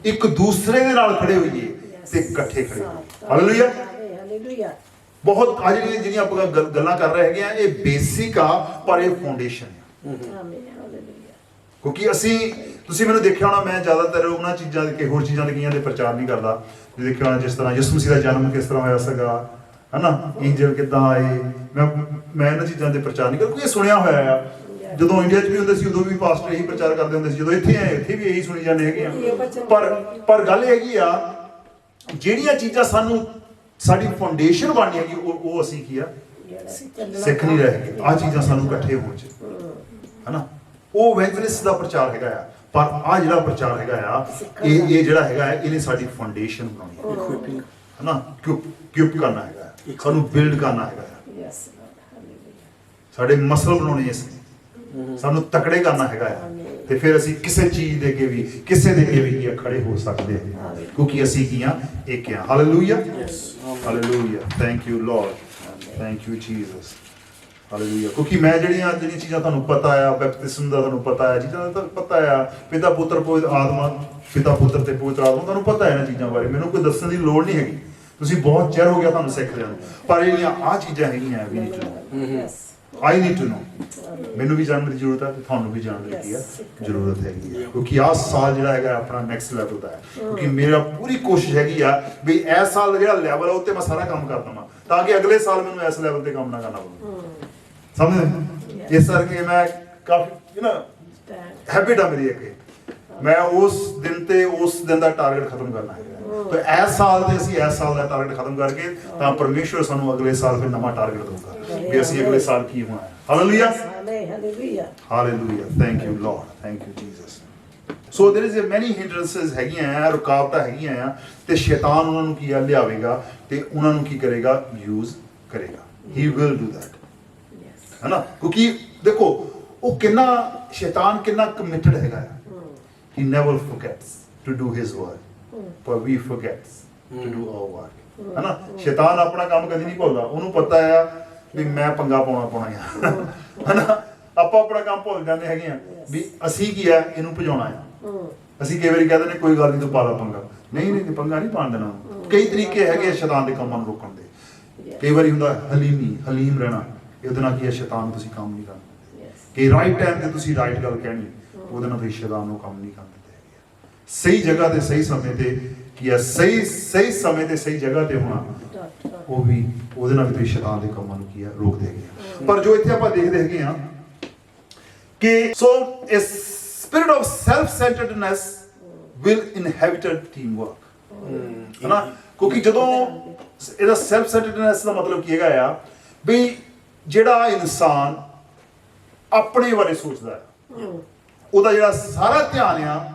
ਇੱਕ ਦੂਸਰੇ ਦੇ ਨਾਲ ਖੜੇ ਹੋਈਏ ਤੇ ਇਕੱਠੇ ਖੜੇ ਹੋਈਏ। ਹਾਲੇਲੂਇਆ। ਬਹੁਤ ਅੱਜ ਜਿਹੜੀਆਂ ਆਪਾਂ ਗੱਲਾਂ ਕਰ ਰਹੇ ਹੈਗੇ ਆ, ਇਹ ਬੇਸਿਕ ਆ, ਪਰ ਇਹ ਫਾਊਂਡੇਸ਼ਨ ਆ। ਕਿਉਂਕਿ ਤੁਸੀਂ ਮੈਨੂੰ ਦੇਖਿਆ ਹੋਣਾ, ਮੈਂ ਜ਼ਿਆਦਾਤਰ ਉਹਨਾਂ ਚੀਜ਼ਾਂ ਦੇ ਹੋਰ ਚੀਜ਼ਾਂ ਦੀਆਂ ਦੇ ਪ੍ਰਚਾਰ ਨਹੀਂ ਕਰਦਾ। ਦੇਖਿਆ ਹੋਣਾ ਜਿਸ ਤਰ੍ਹਾਂ ਯਿਸੂ ਮਸੀਹ ਦਾ ਜਨਮ ਕਿਸ ਤਰ੍ਹਾਂ ਹੋਇਆ ਸੀਗਾ, ਹਨਾ, ਇੰਜਲ ਕਿੱਦਾਂ ਆਏ, ਮੈਂ ਇਹਨਾਂ ਚੀਜ਼ਾਂ ਦੇ ਪ੍ਰਚਾਰ ਨਹੀਂ ਕਰਦਾ, ਕਿਉਂਕਿ ਇਹ ਸੁਣਿਆ ਹੋਇਆ ਆ। ਜਦੋਂ ਇੰਡੀਆ 'ਚ ਵੀ ਹੁੰਦੇ ਸੀ ਉਦੋਂ ਵੀ ਪਾਸਟਰ ਇਹੀ ਪ੍ਰਚਾਰ ਕਰਦੇ ਹੁੰਦੇ ਸੀ, ਜਦੋਂ ਇੱਥੇ ਆਏ ਇੱਥੇ ਵੀ ਇਹੀ ਸੁਣੀ ਜਾਂਦੇ ਹੈਗੇ ਆ। ਪਰ ਗੱਲ ਹੈਗੀ ਆ, ਜਿਹੜੀਆਂ ਚੀਜ਼ਾਂ ਸਾਨੂੰ ਸਾਡੀ ਫਾਊਂਡੇਸ਼ਨ ਬਣਨੀ ਹੈਗੀ, ਉਹ ਅਸੀਂ ਕੀ ਆ ਸਿੱਖ ਨਹੀਂ ਰਹੇ। ਆਹ ਚੀਜ਼ਾਂ ਸਾਨੂੰ ਇਕੱਠੇ ਹੋਣ 'ਚ, ਹਨਾ, ਉਹ ਇਵੈਂਜਲਿਸਟ ਦਾ ਪ੍ਰਚਾਰ ਹੈਗਾ ਆ। ਪਰ ਆਹ ਜਿਹੜਾ ਪ੍ਰਚਾਰ ਹੈਗਾ ਆ, ਇਹ ਜਿਹੜਾ ਹੈਗਾ ਇਹਨੇ ਸਾਡੀ ਫਾਊਂਡੇਸ਼ਨ ਬਣਾਉਣੀ ਹੈ ਨਾ, ਕਿਉਪ ਕਰਨਾ ਹੈਗਾ, ਸਾਨੂੰ ਬਿਲਡ ਕਰਨਾ ਹੈਗਾ, ਸਾਡੇ ਮਸਲ ਬਣਾਉਣੇ ਇਸ, ਸਾਨੂੰ ਤਕੜੇ ਕਰਨਾ ਹੈਗਾ ਆ। ਤੇ ਫਿਰ ਅਸੀਂ ਕਿਸੇ ਚੀਜ਼ ਦੇ ਅੱਗੇ ਵੀ, ਕਿਸੇ ਦੇ ਅੱਗੇ ਵੀ ਕੀ ਖੜੇ ਹੋ ਸਕਦੇ ਹਾਂ, ਕਿਉਂਕਿ ਅਸੀਂ ਕੀ ਆ, ਇੱਕ ਆ। Hallelujah, hallelujah, thank you Lord, thank you Jesus, hallelujah. ਕਿਉਂਕਿ ਮੈਂ ਜਿਹੜੀਆਂ ਚੀਜ਼ਾਂ ਤੁਹਾਨੂੰ ਪਤਾ ਆ, ਬੈਪਤਿਸਮ ਦਾ ਤੁਹਾਨੂੰ ਪਤਾ ਹੈ, ਚੀਜ਼ਾਂ ਦਾ ਪਤਾ ਆ, ਪਿਤਾ ਪੁੱਤਰ ਪਵਿੱਤਰ ਆਤਮਾ, ਪਿਤਾ ਪੁੱਤਰ ਤੇ ਪਵਿੱਤਰ ਆਤਮਾ, ਤੁਹਾਨੂੰ ਪਤਾ ਹੈ ਇਹਨਾਂ ਚੀਜ਼ਾਂ ਬਾਰੇ, ਮੈਨੂੰ ਕੋਈ ਦੱਸਣ ਦੀ ਲੋੜ ਨਹੀਂ ਹੈਗੀ। ਤੁਸੀਂ ਬਹੁਤ ਚਿਰ ਹੋ ਗਿਆ ਤੁਹਾਨੂੰ ਸਿੱਖਦਿਆਂ ਨੂੰ, ਪਰ ਜਿਹੜੀਆਂ ਆਹ ਚੀਜ਼ਾਂ ਹੈਗੀਆਂ, we need to know, I need to know. ਮੈਨੂੰ ਵੀ ਜਾਣਨ ਦੀ ਜ਼ਰੂਰਤ ਹੈ ਤੇ ਤੁਹਾਨੂੰ ਵੀ ਜਾਣਨ ਦੀ ਕੀ ਆ ਜ਼ਰੂਰਤ ਹੈਗੀ ਹੈ, ਕਿਉਂਕਿ ਆਹ ਸਾਲ ਜਿਹੜਾ ਹੈਗਾ ਆਪਣਾ ਨੈਕਸਟ ਲੈਵਲ ਦਾ ਹੈ। ਕਿਉਂਕਿ ਮੇਰਾ ਪੂਰੀ ਕੋਸ਼ਿਸ਼ ਹੈਗੀ ਆ ਵੀ ਇਸ ਸਾਲ ਦਾ ਜਿਹੜਾ ਲੈਵਲ ਆ ਉੱਤੇ ਮੈਂ ਸਾਰਾ ਕੰਮ ਕਰ ਦਵਾਂ, ਤਾਂ ਕਿ ਅਗਲੇ ਸਾਲ ਮੈਨੂੰ ਇਸ ਲੈਵਲ ਤੇ ਕੰਮ ਨਾ ਕਰਨਾ ਪਵੇ। ਸਮਝਦੇ? ਇਸ ਕਰਕੇ ਮੈਂ ਕਾਫੀ ਹੈਬਿਟ ਆ ਮੇਰੀ ਇੱਕ, ਮੈਂ ਉਸ ਦਿਨ ਦਾ ਟਾਰਗੇਟ ਖਤਮ ਕਰਨਾ ਹੈ। ਤੇ ਇਸ ਸਾਲ ਦੇ ਅਸੀਂ ਇਸ ਸਾਲ ਦਾ ਟਾਰਗੇਟ ਖਤਮ ਕਰਕੇ ਤਾਂ ਪਰਮੇਸ਼ਵਰ ਸਾਨੂੰ ਅਗਲੇ ਸਾਲ ਫਿਰ ਨਵਾਂ ਟਾਰਗੇਟ ਦਊਗਾ ਵੀ ਅਸੀਂ ਅਗਲੇ ਸਾਲ ਕੀ ਹੋਣਾ ਹੈ। Hallelujah, hallelujah, thank you Lord, thank you Jesus. So there is many hindrances ਹੈਗੀਆਂ ਆ, ਰੁਕਾਵਟਾਂ ਹੈਗੀਆਂ ਆ, ਤੇ ਸ਼ੈਤਾਨ ਉਹਨਾਂ ਨੂੰ ਕੀ ਆ ਲਿਆਵੇਗਾ ਤੇ ਉਹਨਾਂ ਨੂੰ ਕੀ ਕਰੇਗਾ, ਯੂਜ਼ ਕਰੇਗਾ। ਹੀ ਵਿਲ ਡੂ ਦੈਟ, ਹੈ ਨਾ। ਕਿਉਂਕਿ ਦੇਖੋ ਉਹ ਸ਼ੈਤਾਨ ਕਿੰਨਾ ਕਮਿਟਡ ਹੈਗਾ, he never forgets to do his work. ਪਰ we forgets to do our work. ਹਨਾ, ਸ਼ੈਤਾਨ ਆਪਣਾ ਕੰਮ ਕਦੀ ਨਹੀਂ ਭੁੱਲਦਾ, ਉਹਨੂੰ ਪਤਾ ਆ ਵੀ ਮੈਂ ਪੰਗਾ ਪਾਉਣਾ ਆ। ਹਨਾ, ਆਪਾਂ ਆਪਣਾ ਕੰਮ ਭੁੱਲ ਜਾਂਦੇ ਹੈਗੇ ਆ ਵੀ ਅਸੀਂ ਕੀ ਆ, ਇਹਨੂੰ ਭਜਾਉਣਾ ਆ। ਅਸੀਂ ਕਈ ਵਾਰੀ ਕਹਿੰਦੇ ਨੇ ਕੋਈ ਗੱਲ ਨਹੀਂ ਤੂੰ ਪਾ ਲਾ ਪੰਗਾ, ਨਹੀਂ ਪੰਗਾ ਨਹੀਂ ਪਾਉਣ ਦੇਣਾ। ਕਈ ਤਰੀਕੇ ਹੈਗੇ ਆ ਸ਼ੈਤਾਨ ਦੇ ਕੰਮਾਂ ਨੂੰ ਰੋਕਣ ਦੇ। ਕਈ ਵਾਰੀ ਹੁੰਦਾ ਹਲੀਮ ਰਹਿਣਾ, ਇਹਦੇ ਨਾਲ ਕੀ ਹੈ, ਸ਼ੈਤਾਨ ਨੂੰ ਤੁਸੀਂ ਕੰਮ ਨਹੀਂ ਕਰਨਾ। ਕਿ ਰਾਈਟ ਟਾਈਮ ਤੇ ਤੁਸੀਂ ਰਾਈਟ ਗੱਲ ਕਹਿਣੀ, ਉਹਦੇ ਨਾਲ ਤੁਸੀਂ ਸ਼ੈਤਾਨ ਨੂੰ ਕੰਮ ਨਹੀਂ ਕਰਨ ਦਿੰਦੇ ਹੈਗੇ। ਸਹੀ ਜਗ੍ਹਾ ਤੇ ਸਹੀ ਸਮੇਂ ਤੇ ਕੀ ਹੈ, ਸਹੀ ਸਮੇਂ ਤੇ ਸਹੀ ਜਗ੍ਹਾ ਤੇ ਹੋਣਾ, ਉਹ ਵੀ ਉਹਦੇ ਨਾਲ ਵੀ ਤੁਸੀਂ ਸ਼ੈਤਾਨ ਦੇ ਕੰਮਾਂ ਨੂੰ ਕੀ ਹੈ, ਰੋਕਦੇ ਹੈਗੇ। ਪਰ ਜੋ ਇੱਥੇ ਆਪਾਂ ਦੇਖਦੇ ਹੈਗੇ ਆ ਕਿ ਸੋ ਇਸ spirit of self-centeredness will inhabit teamwork। ਹੈ ਨਾ, ਕਿਉਂਕਿ ਜਦੋਂ ਇਹਦਾ self-centeredness ਦਾ ਮਤਲਬ ਕੀ ਹੈਗਾ ਆ ਵੀ ਜਿਹੜਾ ਇਨਸਾਨ ਆਪਣੇ ਬਾਰੇ ਸੋਚਦਾ ਹੈ, ਉਹਦਾ ਜਿਹੜਾ ਸਾਰਾ ਧਿਆਨ ਆ,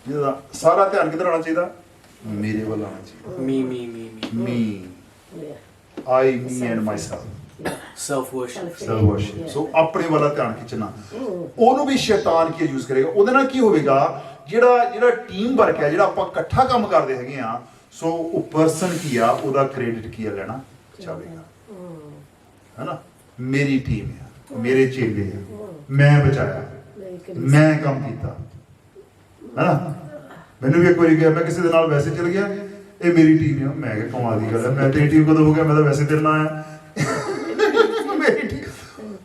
ਜਿਹਦਾ ਸਾਰਾ ਧਿਆਨ ਕਿੱਧਰ ਆਉਣਾ ਚਾਹੀਦਾ, ਮੇਰੇ ਵੱਲ ਆਉਣਾ ਚਾਹੀਦਾ। me I me and myself, self worship। ਸੋ ਆਪਣੇ ਵਾਲਾ ਧਿਆਨ ਖਿੱਚਣਾ, ਉਹਨੂੰ ਵੀ ਸ਼ੈਤਾਨ ਕੀ ਯੂਜ਼ ਕਰੇਗਾ। ਉਹਦੇ ਨਾਲ ਕੀ ਹੋਵੇਗਾ, ਜਿਹੜਾ ਟੀਮ ਵਰਕ ਹੈ, ਜਿਹੜਾ ਆਪਾਂ ਇਕੱਠਾ ਕੰਮ ਕਰਦੇ ਹੈਗੇ ਆ, ਸੋ ਉਹ ਪਰਸਨ ਕੀ ਆ, ਉਹਦਾ ਕ੍ਰੈਡਿਟ ਕੀ ਆ ਲੈਣਾ ਚਾਹੇਗਾ। ਹੈਨਾ, ਮੇਰੀ ਟੀਮ ਆ, ਮੇਰੇ ਚੇਲੇ ਆ, ਮੈਂ ਬਚਾਇਆ, ਮੈਂ ਕੰਮ ਕੀਤਾ। ਹੈਨਾ, ਮੈਨੂੰ ਵੀ ਇੱਕ ਵਾਰੀ ਕਿਹਾ, ਮੈਂ ਕਿਸੇ ਦੇ ਨਾਲ ਵੈਸੇ ਚਲ ਗਿਆ, ਇਹ ਮੇਰੀ ਟੀਮ ਆ, ਮੈਂ ਕਿਹਾ ਕਮਾਲ ਦੀ ਗੱਲ ਹੈ, ਮੈਂ ਤੇਰੀ ਟੀਮ ਕਦੋਂ ਹੋ ਗਿਆ, ਮੈਂ ਤਾਂ ਵੈਸੇ ਤੇਰੇ ਨਾਲ ਆਇਆ।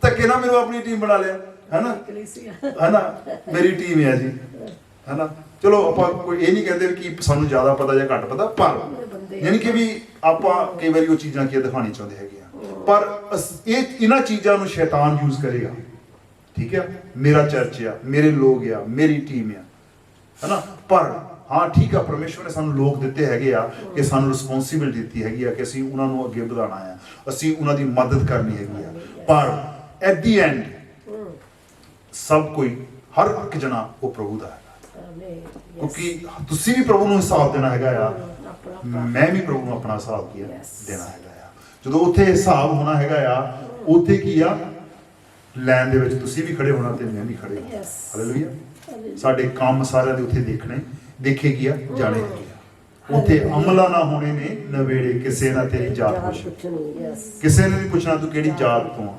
ਧੱਕੇ ਨਾਲ ਮੈਨੂੰ ਆਪਣੀ ਟੀਮ ਬਣਾ ਲਿਆ। ਹੈਨਾ, ਮੇਰੀ ਟੀਮ ਹੈ ਜੀ। ਹੈਨਾ, ਚਲੋ ਆਪਾਂ ਕੋਈ ਇਹ ਨਹੀਂ ਕਹਿੰਦੇ ਕਿ ਸਾਨੂੰ ਜ਼ਿਆਦਾ ਪਤਾ ਜਾਂ ਘੱਟ ਪਤਾ, ਪਰ ਯਾਨੀ ਕਿ ਵੀ ਆਪਾਂ ਕਈ ਵਾਰੀ ਉਹ ਚੀਜ਼ਾਂ ਕੀ ਦਿਖਾਉਣੀ ਚਾਹੁੰਦੇ ਹੈਗੇ ਆ, ਪਰ ਇਹਨਾਂ ਚੀਜ਼ਾਂ ਨੂੰ ਸ਼ੈਤਾਨ ਯੂਜ਼ ਕਰੇਗਾ। ਠੀਕ ਹੈ, ਮੇਰਾ ਚਰਚ ਆ, ਮੇਰੇ ਲੋਕ ਆ, ਮੇਰੀ ਟੀਮ ਆ। ਹੈਨਾ, ਪਰ ਹਾਂ ਠੀਕ ਆ, ਪਰਮੇਸ਼ਵਰ ਨੇ ਸਾਨੂੰ ਲੋਕ ਦਿੱਤੇ ਹੈਗੇ ਆ ਕਿ ਸਾਨੂੰ ਰਿਸਪੌਂਸਿਬਿਲਿਟੀ ਦਿੱਤੀ ਹੈਗੀ ਆ ਕਿ ਅਸੀਂ ਉਹਨਾਂ ਨੂੰ ਅੱਗੇ ਵਧਾਉਣਾ ਆ, ਅਸੀਂ ਉਹਨਾਂ ਦੀ ਮਦਦ ਕਰਨੀ ਹੈਗੀ ਆ। ਪਰ ਐਟ ਦੀ ਐਂਡ ਸਭ ਕੋਈ, ਹਰ ਇੱਕ ਜਣਾ ਉਹ ਪ੍ਰਭੂ ਦਾ ਹੈਗਾ, ਕਿਉਂਕਿ ਤੁਸੀਂ ਵੀ ਪ੍ਰਭੂ ਨੂੰ ਹਿਸਾਬ ਦੇਣਾ ਹੈਗਾ ਆ, ਮੈਂ ਵੀ ਪ੍ਰਭੂ ਨੂੰ ਆਪਣਾ ਹਿਸਾਬ ਕੀ ਦੇਣਾ ਹੈਗਾ ਆ। ਜਦੋਂ ਉੱਥੇ ਹਿਸਾਬ ਹੋਣਾ ਹੈਗਾ ਆ, ਉੱਥੇ ਕੀ ਆ, ਲੈਣ ਦੇ ਵਿੱਚ ਤੁਸੀਂ ਵੀ ਖੜੇ ਹੋਣਾ ਤੇ ਮੈਂ ਵੀ ਖੜੇ ਹੋਣਾ। ਹਾਲੇਲੂਇਆ। ਸਾਡੇ ਕੰਮ ਸਾਰਿਆਂ ਦੇ ਉੱਥੇ ਦੇਖੇ ਕੀ ਆ, ਜਾਣੇ ਹੈਗੇ ਆ। ਉੱਥੇ ਅਮਲਾ ਨਾ ਹੋਣੇ ਨੇ ਨਵੇੜੇ, ਕਿਸੇ ਨਾ ਤੇਰੀ ਜਾਤ ਪੁੱਛ, ਕਿਸੇ ਨੇ ਨਹੀਂ ਪੁੱਛਣਾ ਤੂੰ ਕਿਹੜੀ ਜਾਤ ਤੋਂ ਆ,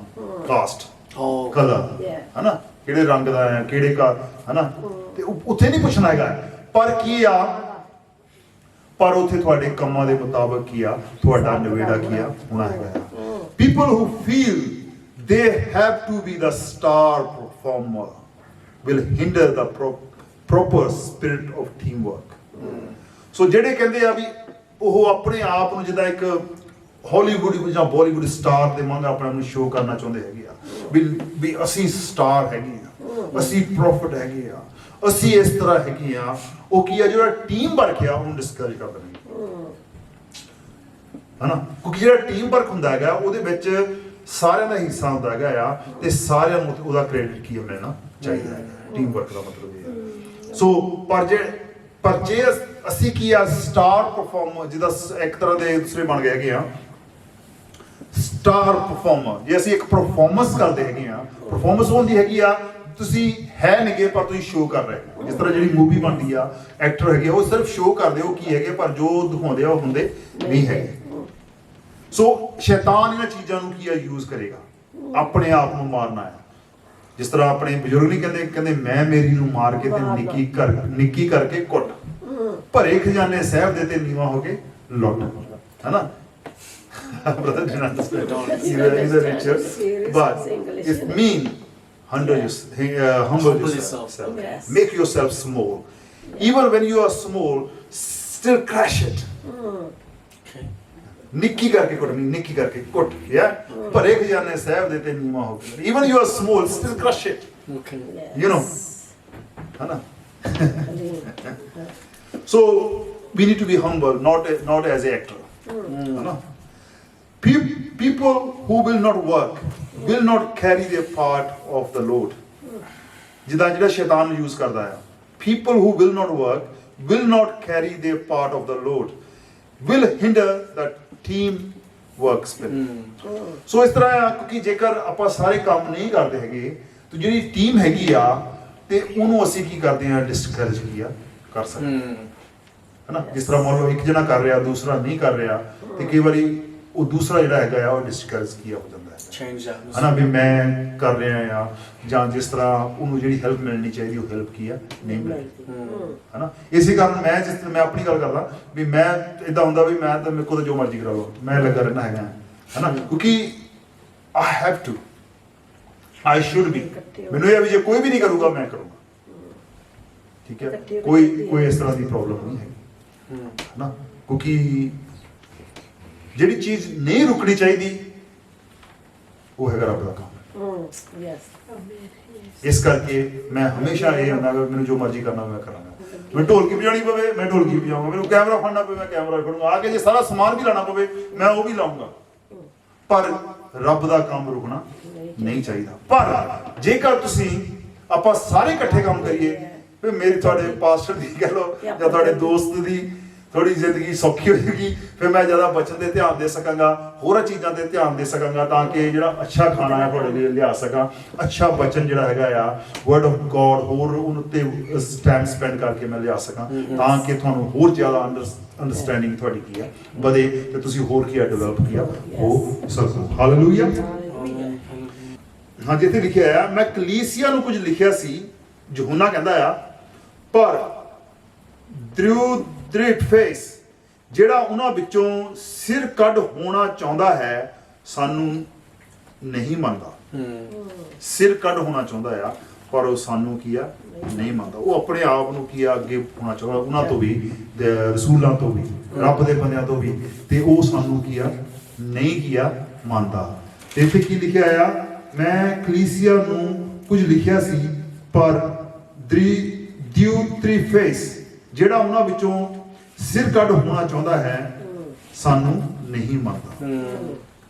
ਕਾਸਟ, ਕਲਰ, ਹਨਾ, ਕਿਹੜੇ ਰੰਗ ਦਾ ਆ, ਕਿਹੜੇ ਘਰ, ਹਨਾ, ਤੇ ਉੱਥੇ ਨਹੀਂ ਪੁੱਛਣਾ ਹੈਗਾ। ਪਰ ਕੀ ਆ, ਪਰ ਉੱਥੇ ਤੁਹਾਡੇ ਕੰਮਾਂ ਦੇ ਮੁਤਾਬਕ ਕੀ ਆ, ਤੁਹਾਡਾ ਨਵੇੜਾ ਕੀ ਆ ਹੋਣਾ ਹੈਗਾ। People who feel they have to be the star performer will hinder the proper spirit of teamwork। ਸੋ ਜਿਹੜੇ ਕਹਿੰਦੇ ਆ ਵੀ ਉਹ ਆਪਣੇ ਆਪ ਨੂੰ ਜਿੱਦਾਂ ਇੱਕ ਹਾਲੀਵੁੱਡ ਜਾਂ ਬਾਲੀਵੁੱਡ ਸਟਾਰ ਦੇ ਵਾਂਗ ਆਪਣੇ ਆਪ ਨੂੰ ਸ਼ੋਅ ਕਰਨਾ ਚਾਹੁੰਦੇ ਹੈਗੇ ਆ ਵੀ ਅਸੀਂ ਸਟਾਰ ਹੈਗੇ ਆ, ਅਸੀਂ ਪ੍ਰੋਫਿਟ ਹੈਗੇ ਆ, ਅਸੀਂ ਇਸ ਤਰ੍ਹਾਂ ਹੈਗੇ ਆ। ਉਹ ਕੀ ਆ, ਜਿਹੜਾ ਟੀਮ ਵਰਕ ਆ ਉਹਨੂੰ ਡਿਸਕਰੇਜ ਕਰ ਦਿੰਦੇ, ਹਨਾ, ਕਿਉਂਕਿ ਜਿਹੜਾ ਟੀਮ ਵਰਕ ਹੁੰਦਾ ਹੈਗਾ ਉਹਦੇ ਵਿੱਚ ਸਾਰਿਆਂ ਦਾ ਹਿੱਸਾ ਹੁੰਦਾ ਹੈਗਾ ਆ, ਤੇ ਸਾਰਿਆਂ ਨੂੰ ਉਹਦਾ ਕ੍ਰੈਡਿਟ ਕੀ ਮਿਲਣਾ ਚਾਹੀਦਾ ਹੈ। ਟੀਮ ਵਰਕ ਦਾ ਮਤਲਬ ਇਹ ਹੈ। ਸੋ ਪਰ ਜੇ ਅਸੀਂ ਕੀ ਆ, ਸਟਾਰ ਪਰਫਾਰਮਰ, ਜਿਹਦਾ ਇੱਕ ਤਰ੍ਹਾਂ ਦੇ ਦੂਸਰੇ ਬਣ ਗਏ ਹੈਗੇ ਆ ਸਟਾਰ ਪਰਫਾਰਮਰ, ਜੇ ਅਸੀਂ ਇੱਕ ਪਰਫਾਰਮੈਂਸ ਕਰਦੇ ਹੈਗੇ ਆ, ਪਰਫਾਰਮੈਂਸ ਹੁੰਦੀ ਹੈਗੀ ਆ ਤੁਸੀਂ ਹੈ ਨਹੀਂਗੇ ਪਰ ਤੁਸੀਂ ਸ਼ੋਅ ਕਰ ਰਹੇ ਹੋ। ਜਿਸ ਤਰ੍ਹਾਂ ਜਿਹੜੀ ਮੂਵੀ ਬਣਦੀ ਆ, ਐਕਟਰ ਹੈਗੇ ਉਹ ਸਿਰਫ ਸ਼ੋਅ ਕਰਦੇ, ਉਹ ਕੀ ਹੈਗੇ ਪਰ ਜੋ ਦਿਖਾਉਂਦੇ ਆ ਉਹ ਹੁੰਦੇ ਨਹੀਂ ਹੈਗੇ। ਸੋ ਸ਼ੈਤਾਨ ਇਹਨਾਂ ਚੀਜ਼ਾਂ ਨੂੰ ਕੀ ਆ, ਯੂਜ਼ ਕਰੇਗਾ, ਆਪਣੇ ਆਪ ਨੂੰ ਮਾਰਨਾ ਹੈ। ਜਿਸ ਤਰ੍ਹਾਂ ਆਪਣੇ ਬਜ਼ੁਰਗ ਨਹੀਂ ਕਹਿੰਦੇ ਮੈਂ ਮੇਰੀ ਨੂੰ ਮਾਰ ਕੇ ਤੇ ਨਿੱਕੀ ਕਰਕੇ ਕੁੱਟ, ਭਰੇ ਖਜ਼ਾਨੇ ਸਾਹਿਬ ਦੇ ਤੇ ਨੀਵਾ ਹੋ ਕੇ ਲੁੱਟ, ਹੈਨਾ। Brother didn't understand. He's a richer, but it mean humble yourself. Yes. Make yourself small. Even when you are small, still crush it. ਨਿੱਕੀ ਕਰਕੇ ਕੁੱਟਣੀ, ਨਿੱਕੀ ਕਰਕੇ ਕੁੱਟ, ਭਰੇ ਖਜ਼ਾਨੇ ਸਾਹਿਬ ਦੇ ਤੇ ਨੀਵਾ ਹੋ ਕੇ। Even you are small, still crush it. You know, ਹੈ ਨਾ। So we need to be humble, not as an actor. है ना? People who will not work will not carry their part of the load. ਜਿਹੜਾ ਸ਼ੈਤਾਨ ਨੂੰ use ਕਰਦਾ ਹੈ, people who will not work will not carry their part of the load, will hinder the team work spirit. ਸੋ ਇਸ ਤਰ੍ਹਾਂ ਆ, ਕਿਉਂਕਿ ਜੇਕਰ ਆਪਾਂ ਸਾਰੇ ਕੰਮ ਨਹੀਂ ਕਰਦੇ ਹੈਗੇ ਤਾਂ ਜਿਹੜੀ ਟੀਮ ਹੈਗੀ ਆ ਤੇ ਉਹਨੂੰ ਅਸੀਂ ਕੀ ਕਰਦੇ ਆ, ਡਿਸਕਰੇਜ ਕੀ ਆ ਕਰ ਸਕਦੇ ਹੈ ਨਾ। ਜਿਸ ਤਰ੍ਹਾਂ ਮੰਨ ਲਓ ਇੱਕ ਜਣਾ ਕਰ ਰਿਹਾ ਦੂਸਰਾ ਨਹੀਂ ਕਰ ਰਿਹਾ, ਤੇ ਕਈ ਵਾਰੀ ਉਹ ਦੂਸਰਾ ਜਿਹੜਾ ਹੈਗਾ ਆ ਉਹ ਡਿਸਕਰੇਜ ਕੀ ਹੋ ਜਾਂਦਾ ਹੈ ਨਾ, ਵੀ ਮੈਂ ਕਰ ਰਿਹਾ ਆ, ਜਾਂ ਜਿਸ ਤਰ੍ਹਾਂ ਉਹਨੂੰ ਜਿਹੜੀ ਹੈਲਪ ਮਿਲਣੀ ਚਾਹੀਦੀ ਉਹ ਹੈਲਪ ਕੀ ਆ ਨਹੀਂ ਮਿਲਦੀ ਹੈ ਨਾ। ਇਸੇ ਕਾਰਨ ਮੈਂ ਜਿਸ ਤਰ੍ਹਾਂ ਮੈਂ ਆਪਣੀ ਗੱਲ ਕਰਦਾ ਵੀ ਮੈਂ ਇਦਾਂ ਹੁੰਦਾ ਵੀ ਮੈਂ ਤਾਂ ਮੇਰੇ ਕੋਲ ਜੋ ਮਰਜ਼ੀ ਕਰਾ ਲਓ, ਮੈਂ ਲੱਗਾ ਰਹਿਣਾ ਹੈਗਾ ਹੈ ਨਾ, ਕਿਉਂਕਿ I have to, I should be, ਮੈਨੂੰ ਇਹ ਵੀ ਜੇ ਕੋਈ ਵੀ ਨਹੀਂ ਕਰੂਗਾ ਮੈਂ ਕਰੂੰਗਾ, ਠੀਕ ਹੈ। ਕੋਈ ਇਸ ਤਰ੍ਹਾਂ ਦੀ ਪ੍ਰੋਬਲਮ ਨਹੀਂ ਹੈਗੀ ਹੈ ਨਾ, ਕਿਉਂਕਿ ਜਿਹੜੀ ਚੀਜ਼ ਨਹੀਂ ਰੁਕਣੀ ਚਾਹੀਦੀ ਉਹ ਹੈਗਾ ਰੱਬ ਦਾ ਕੰਮ। ਇਸ ਕਰਕੇ ਮੈਂ ਹਮੇਸ਼ਾ ਇਹ ਹੁੰਦਾ ਮੈਨੂੰ ਜੋ ਮਰਜ਼ੀ ਕਰਨਾ ਮੈਂ ਕਰਾਂਗਾ, ਮੈਂ ਢੋਲਕੀ ਵਜਾਣੀ ਪਵੇ ਮੈਂ ਢੋਲਕੀ ਵਜਾਊਂਗਾ, ਮੈਨੂੰ ਕੈਮਰਾ ਫੜਨਾ ਪਵੇ ਮੈਂ ਕੈਮਰਾ ਫੜੂੰਗਾ, ਆ ਕੇ ਜੇ ਸਾਰਾ ਸਮਾਨ ਵੀ ਲਾਣਾ ਪਵੇ ਮੈਂ ਉਹ ਵੀ ਲਾਉਂਗਾ, ਪਰ ਰੱਬ ਦਾ ਕੰਮ ਰੁਕਣਾ ਨਹੀਂ ਚਾਹੀਦਾ। ਪਰ ਜੇਕਰ ਤੁਸੀਂ ਆਪਾਂ ਸਾਰੇ ਇਕੱਠੇ ਕੰਮ ਕਰੀਏ, ਵੀ ਮੇਰੀ ਤੁਹਾਡੇ ਪਾਸਟਰ ਦੀ ਕਹਿ ਲਓ ਜਾਂ ਤੁਹਾਡੇ ਦੋਸਤ ਦੀ ਥੋੜੀ ਜ਼ਿੰਦਗੀ ਸੌਖੀ ਹੋ ਜਾਏਗੀ, ਫਿਰ ਮੈਂ ਜ਼ਿਆਦਾ ਬਚਨ ਤੇ ਧਿਆਨ ਦੇ ਸਕਾਂਗਾ, ਹੋਰਾਂ ਚੀਜ਼ਾਂ ਤੇ ਧਿਆਨ ਦੇ ਸਕਾਂਗਾ, ਤਾਂ ਕਿ ਜਿਹੜਾ ਅੱਛਾ ਖਾਣਾ ਹੈ ਤੁਹਾਡੇ ਲਈ ਲਿਆ ਸਕਾਂ, ਅੱਛਾ ਬਚਨ ਜਿਹੜਾ ਹੈਗਾ ਆ ਵਰਡ ਆਫ ਗੋਡ ਹੋਰ ਉਹਨਾਂ ਤੇ ਟਾਈਮ ਸਪੈਂਡ ਕਰਕੇ ਮੈਂ ਲਿਆ ਸਕਾਂ, ਤਾਂ ਕਿ ਤੁਹਾਨੂੰ ਹੋਰ ਜ਼ਿਆਦਾ ਅੰਡਰਸਟੈਂਡਿੰਗ ਤੁਹਾਡੀ ਕੀ ਆ ਵਧੇ, ਤੇ ਤੁਸੀਂ ਹੋਰ ਕੀ ਆ ਡਿਵੈਲਪ ਕੀ ਆ ਹੋ ਸਕੋ। ਹਾਲੇਲੂਇਆ। ਹਾਂ, ਜਿੱਥੇ ਲਿਖਿਆ ਆ ਮੈਂ ਕਲੀਸਿਆ ਨੂੰ ਕੁਝ ਲਿਖਿਆ ਸੀ, ਯਹੂਨਾ ਕਹਿੰਦਾ ਆ, ਪਰ ਫੇਸ ਜਿਹੜਾ ਉਹਨਾਂ ਵਿੱਚੋਂ ਸਿਰ ਕੱਢ ਹੋਣਾ ਚਾਹੁੰਦਾ ਹੈ ਸਾਨੂੰ ਨਹੀਂ ਮੰਨਦਾ। ਸਿਰ ਕੱਢ ਹੋਣਾ ਚਾਹੁੰਦਾ ਆ ਪਰ ਉਹ ਸਾਨੂੰ ਕੀ ਆ ਨਹੀਂ ਮੰਨਦਾ, ਉਹ ਆਪਣੇ ਆਪ ਨੂੰ ਕੀ ਆ ਅੱਗੇ ਹੋਣਾ ਚਾਹੁੰਦਾ, ਉਹਨਾਂ ਤੋਂ ਵੀ ਰਸੂਲਾਂ ਤੋਂ ਵੀ ਰੱਬ ਦੇ ਬੰਦਿਆਂ ਤੋਂ ਵੀ, ਤੇ ਉਹ ਸਾਨੂੰ ਕੀ ਆ ਨਹੀਂ ਕੀ ਆ ਮੰਨਦਾ। ਤੇ ਇੱਥੇ ਕੀ ਲਿਖਿਆ ਆ, ਮੈਂ ਕਲੀਸਿਆ ਨੂੰ ਕੁਝ ਲਿਖਿਆ ਸੀ, ਪਰ ਫੇਸ ਜਿਹੜਾ ਉਹਨਾਂ ਵਿੱਚੋਂ ਸਿਰ ਕੱਢ ਹੋਣਾ ਚਾਹੁੰਦਾ ਹੈ ਸਾਨੂੰ ਨਹੀਂ ਮੰਨਦਾ,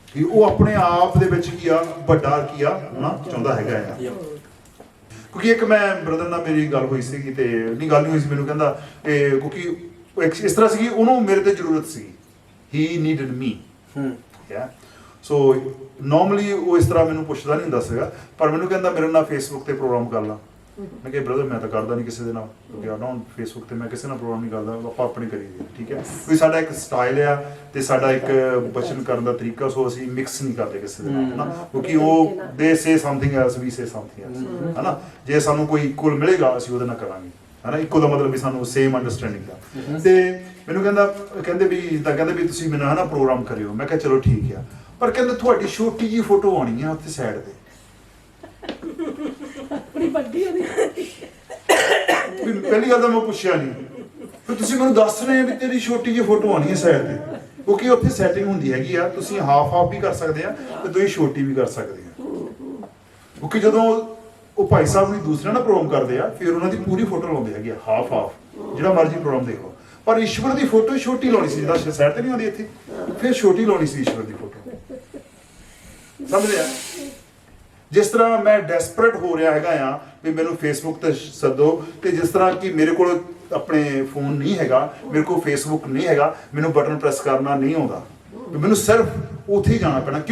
ਕਿ ਉਹ ਆਪਣੇ ਆਪ ਦੇ ਵਿੱਚ ਕੀ ਆ ਵੱਡਾ ਕੀ ਆ ਹੋਣਾ ਚਾਹੁੰਦਾ ਹੈਗਾ ਆ। ਕਿਉਂਕਿ ਇੱਕ ਮੈਂ ਬ੍ਰਦਰ ਨਾਲ ਮੇਰੀ ਗੱਲ ਹੋਈ ਸੀਗੀ, ਤੇ ਨਹੀਂ ਗੱਲ ਨਹੀਂ ਹੋਈ ਸੀ, ਮੈਨੂੰ ਕਹਿੰਦਾ ਕਿਉਂਕਿ ਇਸ ਤਰ੍ਹਾਂ ਸੀਗੀ ਉਹਨੂੰ ਮੇਰੇ ਤੇ ਜ਼ਰੂਰਤ ਸੀ, ਹੀ ਨੀਡਡ ਮੀ, ਸੋ ਨਾਰਮਲੀ ਉਹ ਇਸ ਤਰ੍ਹਾਂ ਮੈਨੂੰ ਪੁੱਛਦਾ ਨਹੀਂ ਹੁੰਦਾ ਸੀਗਾ, ਪਰ ਮੈਨੂੰ ਕਹਿੰਦਾ ਮੇਰੇ ਨਾਲ ਫੇਸਬੁੱਕ ਤੇ ਪ੍ਰੋਗਰਾਮ ਕਰ ਲਾ। ਮੈਂ ਕਿਹਾ ਬ੍ਰਦਰ ਮੈਂ ਤਾਂ ਕਰਦਾ ਨਹੀਂ ਕਿਸੇ ਦੇ ਨਾਲ, ਫੇਸਬੁੱਕ ਤੇ ਮੈਂ ਕਿਸੇ ਨਾਲ ਪ੍ਰੋਗਰਾਮ ਨਹੀਂ ਕਰਦਾ, ਆਪਾਂ ਆਪਣੇ ਕਰੀਏ, ਠੀਕ ਹੈ। ਕੋਈ ਸਾਡਾ ਇੱਕ ਸਟਾਈਲ ਆ ਤੇ ਸਾਡਾ ਇੱਕ ਬਚਨ ਕਰਨ ਦਾ ਤਰੀਕਾ, ਸੋ ਅਸੀਂ ਮਿਕਸ ਨਹੀਂ ਕਰਦੇ ਕਿਸੇ ਦੇ ਨਾਲ, ਹੈ ਨਾ, ਕਿਉਂਕਿ ਉਹ ਦੇ ਸੇ ਸਮਥਿੰਗ ਐਲਸ, ਵੀ ਸੇ ਸਮਥਿੰਗ ਐਲਸ, ਹੈ ਨਾ। ਜੇ ਸਾਨੂੰ ਕੋਈ ਇਕੁਅਲ ਮਿਲੇਗਾ ਅਸੀਂ ਉਹਦੇ ਨਾਲ ਕਰਾਂਗੇ, ਹੈ ਨਾ, ਇੱਕੋ ਦਾ ਮਤਲਬ ਵੀ ਸਾਨੂੰ ਸੇਮ ਅੰਡਰਸਟੈਂਡਿੰਗ ਦਾ। ਤੇ ਮੈਨੂੰ ਕਹਿੰਦੇ ਵੀ ਤੁਸੀਂ ਮੈਨੂੰ ਹੈ ਨਾ ਪ੍ਰੋਗਰਾਮ ਕਰਿਓ, ਮੈਂ ਕਿਹਾ ਚਲੋ ਠੀਕ ਆ, ਪਰ ਕਹਿੰਦੇ ਤੁਹਾਡੀ ਛੋਟੀ ਜਿਹੀ ਫੋਟੋ ਆਉਣੀ ਆ ਉੱਥੇ ਸਾਈਡ ਤੇ, ਪਹਿਲੀ ਗੱਲ ਤਾਂ ਮੈਂ ਪੁੱਛਿਆ ਨਹੀਂ, ਫਿਰ ਤੁਸੀਂ ਮੈਨੂੰ ਦੱਸ ਰਹੇ ਆ ਵੀ ਤੇਰੀ ਛੋਟੀ ਜਿਹੀ ਫੋਟੋ ਆਉਣੀ ਹੈ ਸਾਈਡ ਤੇ, ਕਿਉਂਕਿ ਉੱਥੇ ਸੈਟਿੰਗ ਹੁੰਦੀ ਹੈਗੀ ਆ, ਤੁਸੀਂ ਹਾਫ ਵੀ ਕਰ ਸਕਦੇ ਆ ਤੇ ਤੁਸੀਂ ਛੋਟੀ ਵੀ ਕਰ ਸਕਦੇ ਆ, ਕਿਉਂਕਿ ਜਦੋਂ ਉਹ ਭਾਈ ਸਾਹਿਬ ਵੀ ਦੂਸਰਿਆਂ ਨਾਲ ਪ੍ਰੋਗਰਾਮ ਕਰਦੇ ਆ ਫਿਰ ਉਹਨਾਂ ਦੀ ਪੂਰੀ ਫੋਟੋ ਲਾਉਂਦੇ ਹੈਗੇ ਆ, ਹਾਫ ਜਿਹੜਾ ਮਰਜ਼ੀ ਪ੍ਰੋਗਰਾਮ ਦੇਖ ਲਓ, ਪਰ ਈਸ਼ਵਰ ਦੀ ਫੋਟੋ ਛੋਟੀ ਲਾਉਣੀ ਸੀ, ਜਿੱਦਾਂ ਸਾਈਡ ਤੇ ਨਹੀਂ ਆਉਂਦੀ ਇੱਥੇ, ਫਿਰ ਛੋਟੀ ਲਾਉਣੀ ਸੀ ਈਸ਼ਵਰ ਦੀ ਫੋਟੋ, ਸਮਝਦੇ ਆ। ਜਿਸ ਤਰ੍ਹਾਂ ਮੈਂ ਡੈਸਪਰੇਟ ਹੋ ਰਿਹਾ ਹੈਗਾ ਆ ਵੀ ਮੈਨੂੰ ਫੇਸਬੁੱਕ ਤੇ ਸੱਦੋ, ਤੇ ਜਿਸ ਤਰ੍ਹਾਂ ਕਿ ਮੇਰੇ ਕੋਲ ਆਪਣੇ ਫੋਨ ਨਹੀਂ ਹੈਗਾ, ਮੇਰੇ ਕੋਲ ਫੇਸਬੁੱਕ ਨਹੀਂ ਹੈਗਾ, ਮੈਨੂੰ ਬਟਨ ਪ੍ਰੈਸ ਕਰਨਾ ਨਹੀਂ ਆਉਂਦਾ, ਮੈਨੂੰ ਸਿਰਫ ਉੱਥੇ ਹੀ ਜਾਣਾ ਪੈਣਾ। ਕਿਉਂ?